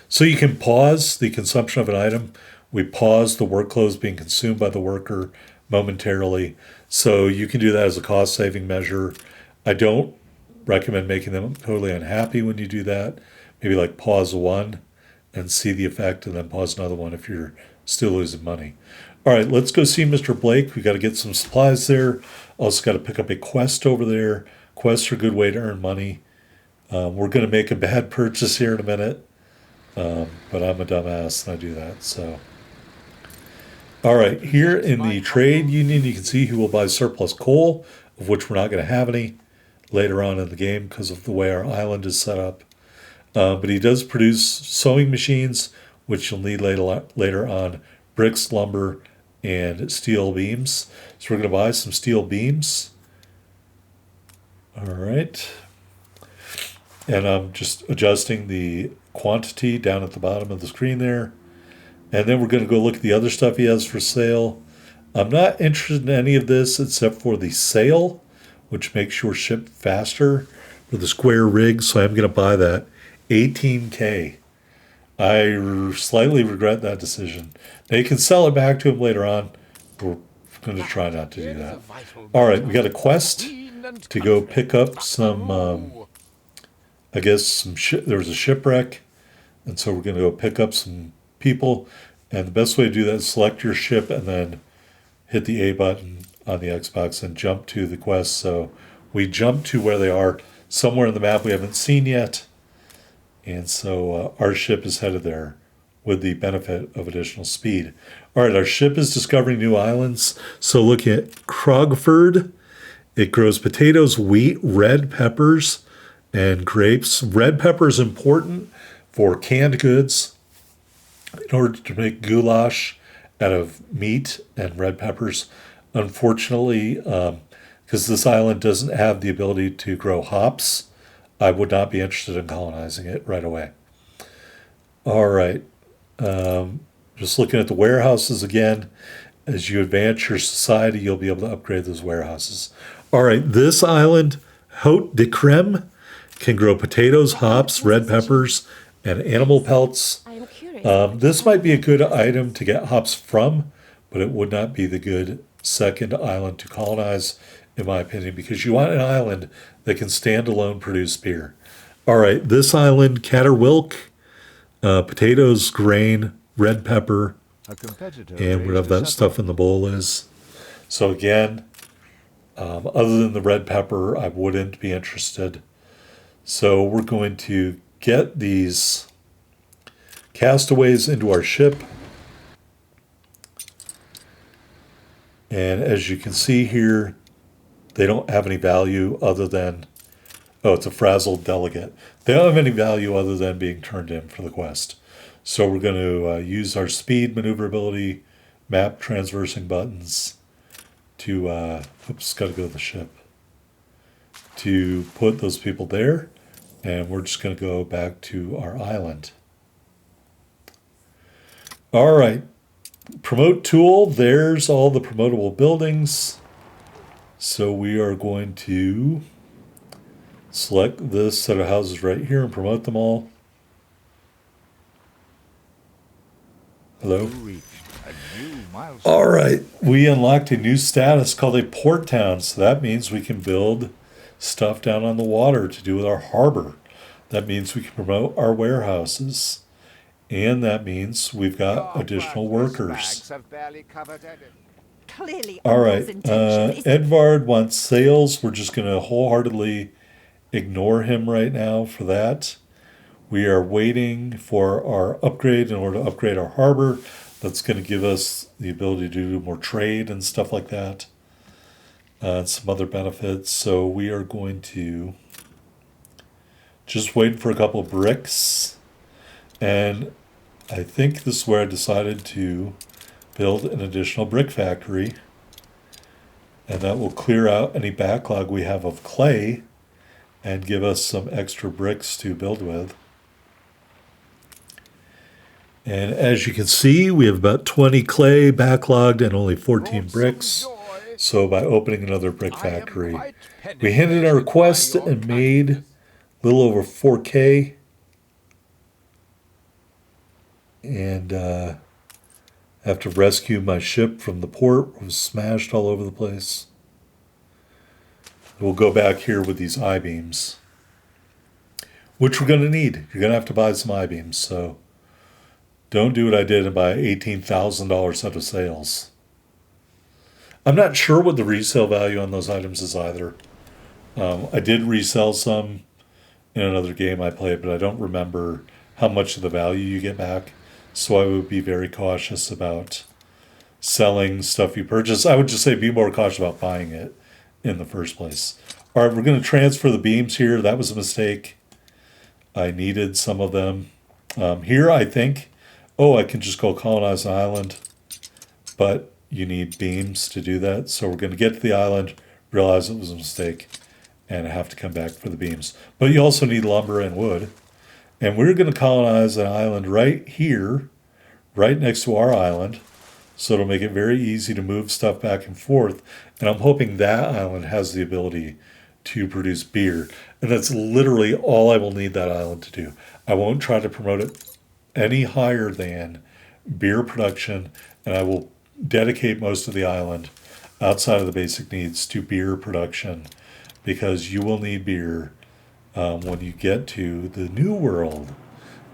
So you can pause the consumption of an item. We pause the workloads being consumed by the worker momentarily. So you can do that as a cost-saving measure. I don't recommend making them totally unhappy when you do that. Maybe like pause one and see the effect, and then pause another one if you're still losing money. All right, let's go see Mr. Blake. We got to get some supplies there. Also got to pick up a quest over there. Quests are a good way to earn money. We're going to make a bad purchase here in a minute, but I'm a dumbass and I do that. So, all right, here in the trade union, you can see who will buy surplus coal, of which we're not going to have any later on in the game because of the way our island is set up. But he does produce sewing machines, which you'll need later on, bricks, lumber, and steel beams. So we're going to buy some steel beams. All right. And I'm just adjusting the quantity down at the bottom of the screen there. And then we're going to go look at the other stuff he has for sale. I'm not interested in any of this except for the sail, which makes your ship faster, for the square rig. So I'm going to buy that. 18K. I slightly regret that decision. Now you can sell it back to him later on. We're going to try not to do that. All right, we got a quest to go pick up some, I guess, there was a shipwreck. And so we're going to go pick up some people. And the best way to do that is select your ship and then hit the A button on the Xbox and jump to the quest. So we jump to where they are, somewhere in the map we haven't seen yet. And so our ship is headed there with the benefit of additional speed. All right, our ship is discovering new islands. So looking at Krogford, it grows potatoes, wheat, red peppers, and grapes. Red pepper is important for canned goods in order to make goulash out of meat and red peppers. Unfortunately, because this island doesn't have the ability to grow hops, I would not be interested in colonizing it right away. All right. Just looking at the warehouses again. As you advance your society, you'll be able to upgrade those warehouses. All right. This island, Haute de Crème, can grow potatoes, hops, red peppers, and animal pelts. I am curious. This might be a good item to get hops from, but it would not be the good second island to colonize, in my opinion, because you want an island that can stand alone produce beer. All right, this island, Caterwilk, potatoes, grain, red pepper, and whatever that stuff in the bowl is. So again, other than the red pepper, I wouldn't be interested. So we're going to get these castaways into our ship. And as you can see here, they don't have any value other than, oh, it's a frazzled delegate. They don't have any value other than being turned in for the quest. So we're going to use our speed, maneuverability, map transversing buttons to, oops, got to go to the ship, to put those people there. And we're just going to go back to our island. All right. Promote tool. There's all the promotable buildings. So we are going to select this set of houses right here and promote them all. Hello. All right. We unlocked a new status called a port town. So that means we can build stuff down on the water to do with our harbor. That means we can promote our warehouses. And that means we've got additional workers. Bags have barely covered any. Clearly, All Umble's right. intention is Edvard wants sales. We're just going to wholeheartedly ignore him right now for that. We are waiting for our upgrade in order to upgrade our harbor. That's going to give us the ability to do more trade and stuff like that. And some other benefits. So we are going to just wait for a couple of bricks. And I think this is where I decided to build an additional brick factory. And that will clear out any backlog we have of clay and give us some extra bricks to build with. And as you can see, we have about 20 clay backlogged and only 14 bricks. So by opening another brick factory, we handed our request and made a little over 4K. And I have to rescue my ship from the port. It was smashed all over the place. We'll go back here with these I-beams, which we're going to need. You're going to have to buy some I-beams, so don't do what I did and buy $18,000 set of sales. I'm not sure what the resale value on those items is either. I did resell some in another game I played, but I don't remember how much of the value you get back. So I would be very cautious about selling stuff you purchase. I would just say be more cautious about buying it in the first place. All right, we're going to transfer the beams here. That was a mistake. I needed some of them. Here, I think, I can just go colonize an island, but you need beams to do that. So we're going to get to the island, realize it was a mistake, and have to come back for the beams. But you also need lumber and wood. And we're going to colonize an island right here, right next to our island. So it'll make it very easy to move stuff back and forth. And I'm hoping that island has the ability to produce beer. And that's literally all I will need that island to do. I won't try to promote it any higher than beer production. And I will dedicate most of the island outside of the basic needs to beer production. Because you will need beer when you get to the New World.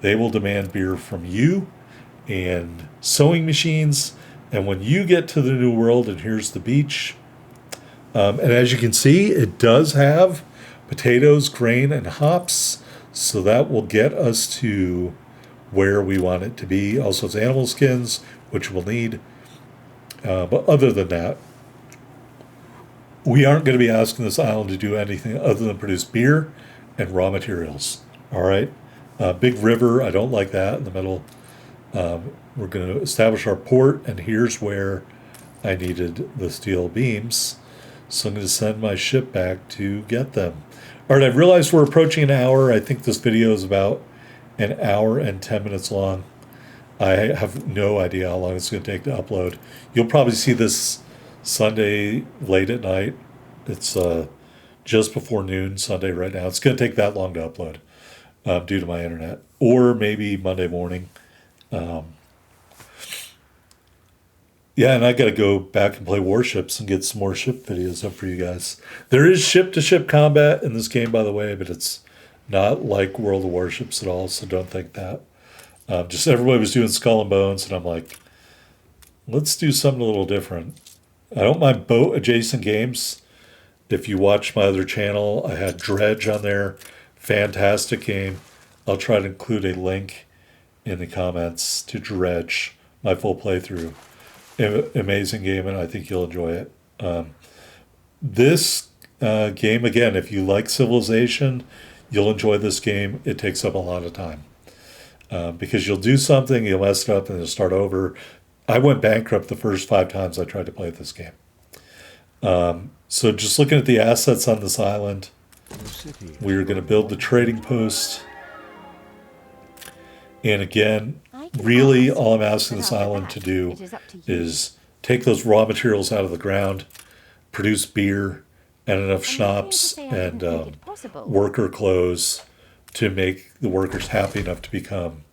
They will demand beer from you and sewing machines. And when you get to the New World, and here's the beach, and as you can see, it does have potatoes, grain, and hops. So that will get us to where we want it to be. Also, it's animal skins, which we'll need. But other than that, we aren't going to be asking this island to do anything other than produce beer and raw materials. All right. Big river. I don't like that in the middle. We're going to establish our port, and here's where I needed the steel beams. So I'm going to send my ship back to get them. All right. I realized we're approaching an hour. I think this video is about an hour and 10 minutes long. I have no idea how long it's going to take to upload. You'll probably see this Sunday late at night. It's just before noon Sunday right now. It's going to take that long to upload due to my internet. Or maybe Monday morning. Yeah, and I got to go back and play Warships and get some more ship videos up for you guys. There is ship-to-ship combat in this game, by the way, but it's not like World of Warships at all, so don't think that. Just everybody was doing Skull and Bones, and I'm like, let's do something a little different. I don't mind boat-adjacent games. If you watch my other channel, I had Dredge on there. Fantastic game. I'll try to include a link in the comments to Dredge, my full playthrough. Amazing game, and I think you'll enjoy it. This game, again, if you like Civilization, you'll enjoy this game. It takes up a lot of time. Because you'll do something, you'll mess it up, and you'll start over. I went bankrupt the first 5 times I tried to play this game. So just looking at the assets on this island, we're going to build the trading post. And again, really all I'm asking this island to do is take those raw materials out of the ground, produce beer and enough schnapps and worker clothes to make the workers happy enough to become,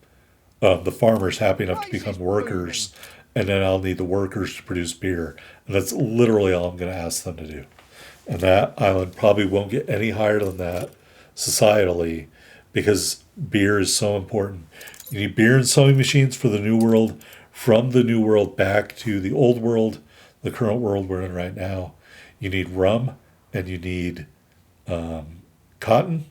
the farmers happy enough to become workers. And then I'll need the workers to produce beer. And that's literally all I'm going to ask them to do. And that island probably won't get any higher than that societally because beer is so important. You need beer and sewing machines for the new world, from the new world back to the old world, the current world we're in right now. You need rum and you need cotton.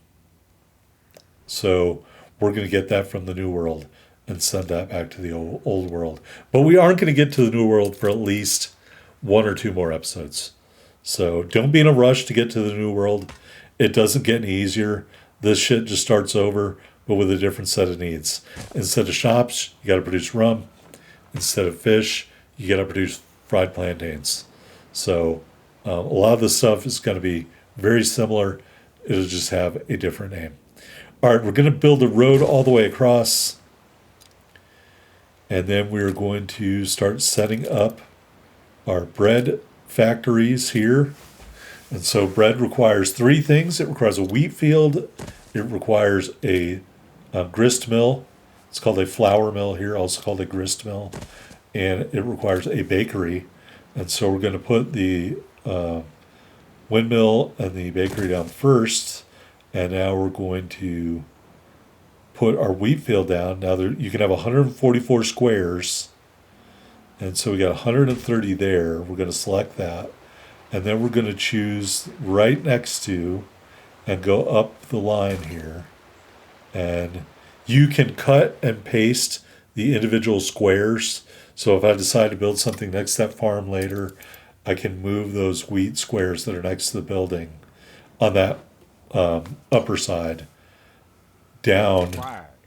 So we're going to get that from the new world and send that back to the old world. But we aren't going to get to the new world for at least 1 or 2 more episodes. So don't be in a rush to get to the new world. It doesn't get any easier. This shit just starts over, but with a different set of needs. Instead of shops, you got to produce rum. Instead of fish, you got to produce fried plantains. So a lot of this stuff is going to be very similar. It'll just have a different name. All right, we're going to build a road all the way across. And then we're going to start setting up our bread factories here. And so bread requires 3 things. It requires a wheat field. It requires a grist mill. It's called a flour mill here, also called a grist mill. And it requires a bakery. And so we're going to put the windmill and the bakery down first. And now we're going to put our wheat field down. Now you can have 144 squares. And so we got 130 there. We're going to select that. And then we're going to choose right next to and go up the line here. And you can cut and paste the individual squares. So if I decide to build something next to that farm later, I can move those wheat squares that are next to the building on that upper side down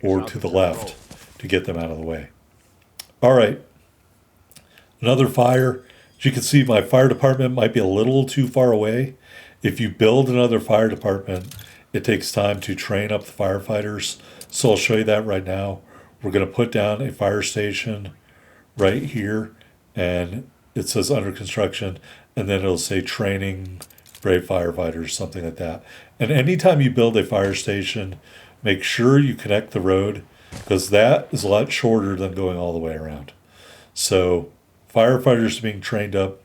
or to the left to get them out of the way. All right. Another fire. As you can see, my fire department might be a little too far away. If you build another fire department, it takes time to train up the firefighters. So I'll show you that right now. We're going to put down a fire station right here, and it says under construction, and then it'll say training brave firefighters, something like that. And anytime you build a fire station, make sure you connect the road, because that is a lot shorter than going all the way around. So firefighters are being trained up.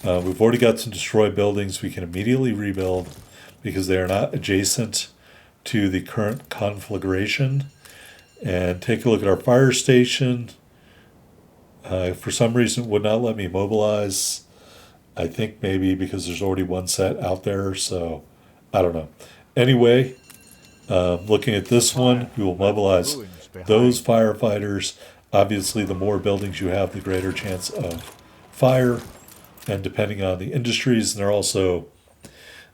We've already got some destroyed buildings we can immediately rebuild because they are not adjacent to the current conflagration. And take a look at our fire station. For some reason, it would not let me mobilize. I think maybe because there's already one set out there, so I don't know. Anyway, looking at this one, we will mobilize those firefighters. Obviously, the more buildings you have, the greater chance of fire. And depending on the industries, and they're also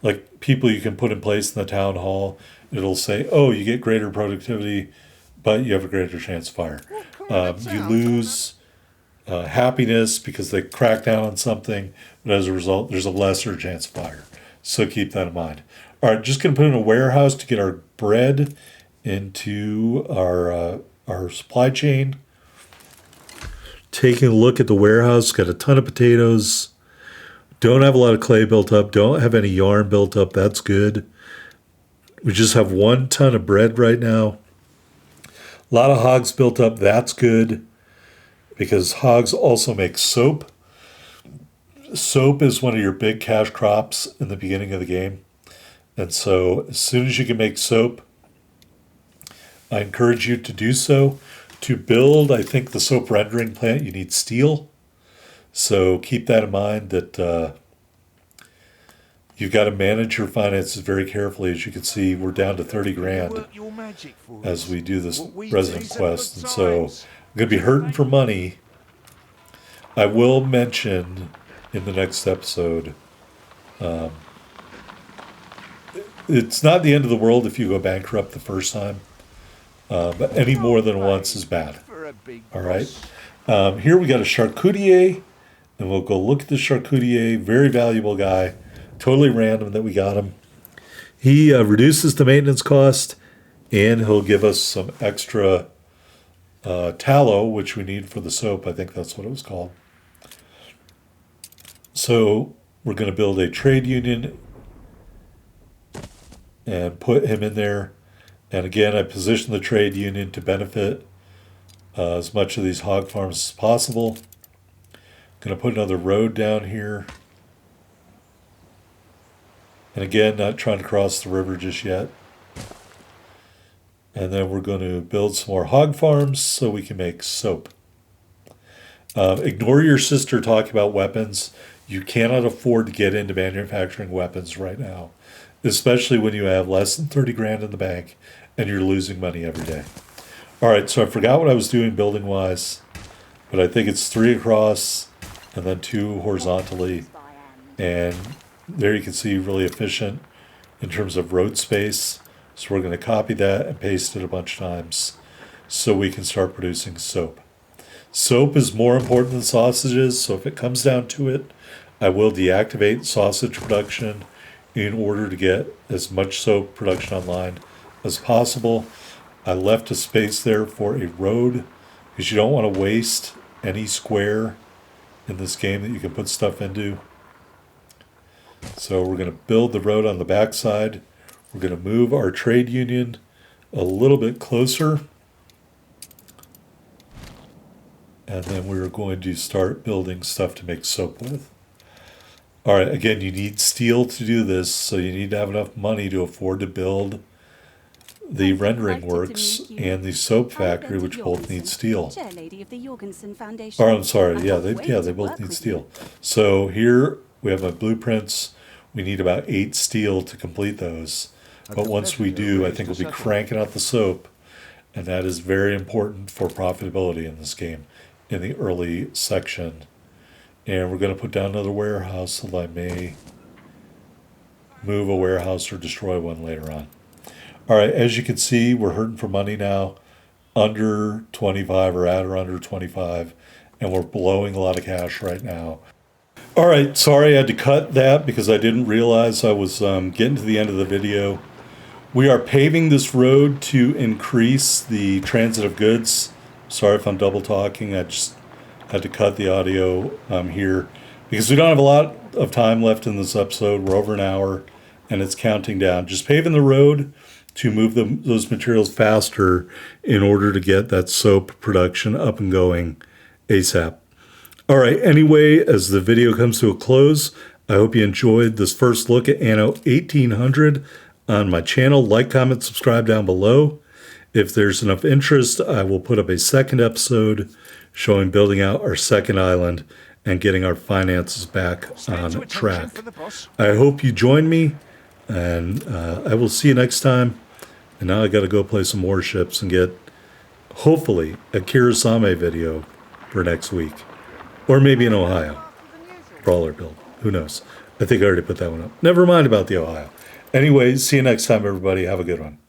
like people you can put in place in the town hall. It'll say, oh, you get greater productivity, but you have a greater chance of fire. You lose happiness because they crack down on something, but as a result, there's a lesser chance of fire. So keep that in mind. All right, just going to put in a warehouse to get our bread into our supply chain. Taking a look at the warehouse, got a ton of potatoes. Don't have a lot of clay built up. Don't have any yarn built up. That's good. We just have 1 ton of bread right now. A lot of hogs built up. That's good because hogs also make soap. Soap is one of your big cash crops in the beginning of the game. And so as soon as you can make soap, I encourage you to do so. To build, I think, the soap rendering plant, you need steel. So keep that in mind that you've got to manage your finances very carefully. As you can see, we're down to 30 grand as we do this resident quest. And so I'm going to be hurting for money. I will mention in the next episode, it's not the end of the world if you go bankrupt the first time. But any more than once is bad. All right. Here we got a charcutier, and we'll go look at the charcutier. Very valuable guy. Totally random that we got him. He reduces the maintenance cost, and he'll give us some extra tallow, which we need for the soap. I think that's what it was called. So we're going to build a trade union and put him in there. And again, I position the trade union to benefit as much of these hog farms as possible. Going to put another road down here. And again, not trying to cross the river just yet. And then we're going to build some more hog farms so we can make soap. Ignore your sister talking about weapons. You cannot afford to get into manufacturing weapons right now, especially when you have less than 30 grand in the bank and you're losing money every day. All right, so I forgot what I was doing building wise, but I think it's 3 across and then 2 horizontally. And there you can see really efficient in terms of road space. So we're going to copy that and paste it a bunch of times so we can start producing soap. Soap is more important than sausages, so if it comes down to it, I will deactivate sausage production in order to get as much soap production online as possible. I left a space there for a road because you don't want to waste any square in this game that you can put stuff into. So we're going to build the road on the backside. We're going to move our trade union a little bit closer. And then we're going to start building stuff to make soap with. All right, again, you need steel to do this, so you need to have enough money to afford to build the rendering works and the soap factory, which both need steel. Or I'm sorry, yeah, they both need steel. So here we have my blueprints. We need about 8 steel to complete those. But once we do, I think we'll be cranking out the soap, and that is very important for profitability in this game in the early section. And we're going to put down another warehouse so that I may move a warehouse or destroy one later on. All right, as you can see, we're hurting for money now, under 25 or at or under 25, and we're blowing a lot of cash right now. All right, sorry I had to cut that because I didn't realize I was getting to the end of the video. We are paving this road to increase the transit of goods. Sorry if I'm double talking. I just had to cut the audio here because we don't have a lot of time left in this episode. We're over an hour and it's counting down. Just paving the road to move those materials faster in order to get that soap production up and going ASAP. All right, anyway, as the video comes to a close, I hope you enjoyed this first look at Anno 1800 on my channel. Like, comment, subscribe down below. If there's enough interest, I will put up a second episode showing building out our second island and getting our finances back on track. I hope you join me, and I will see you next time. And now I got to go play some more ships and get, hopefully, a Kirasame video for next week. Or maybe in Ohio. Brawler build. Who knows? I think I already put that one up. Never mind about the Ohio. Anyway, see you next time, everybody. Have a good one.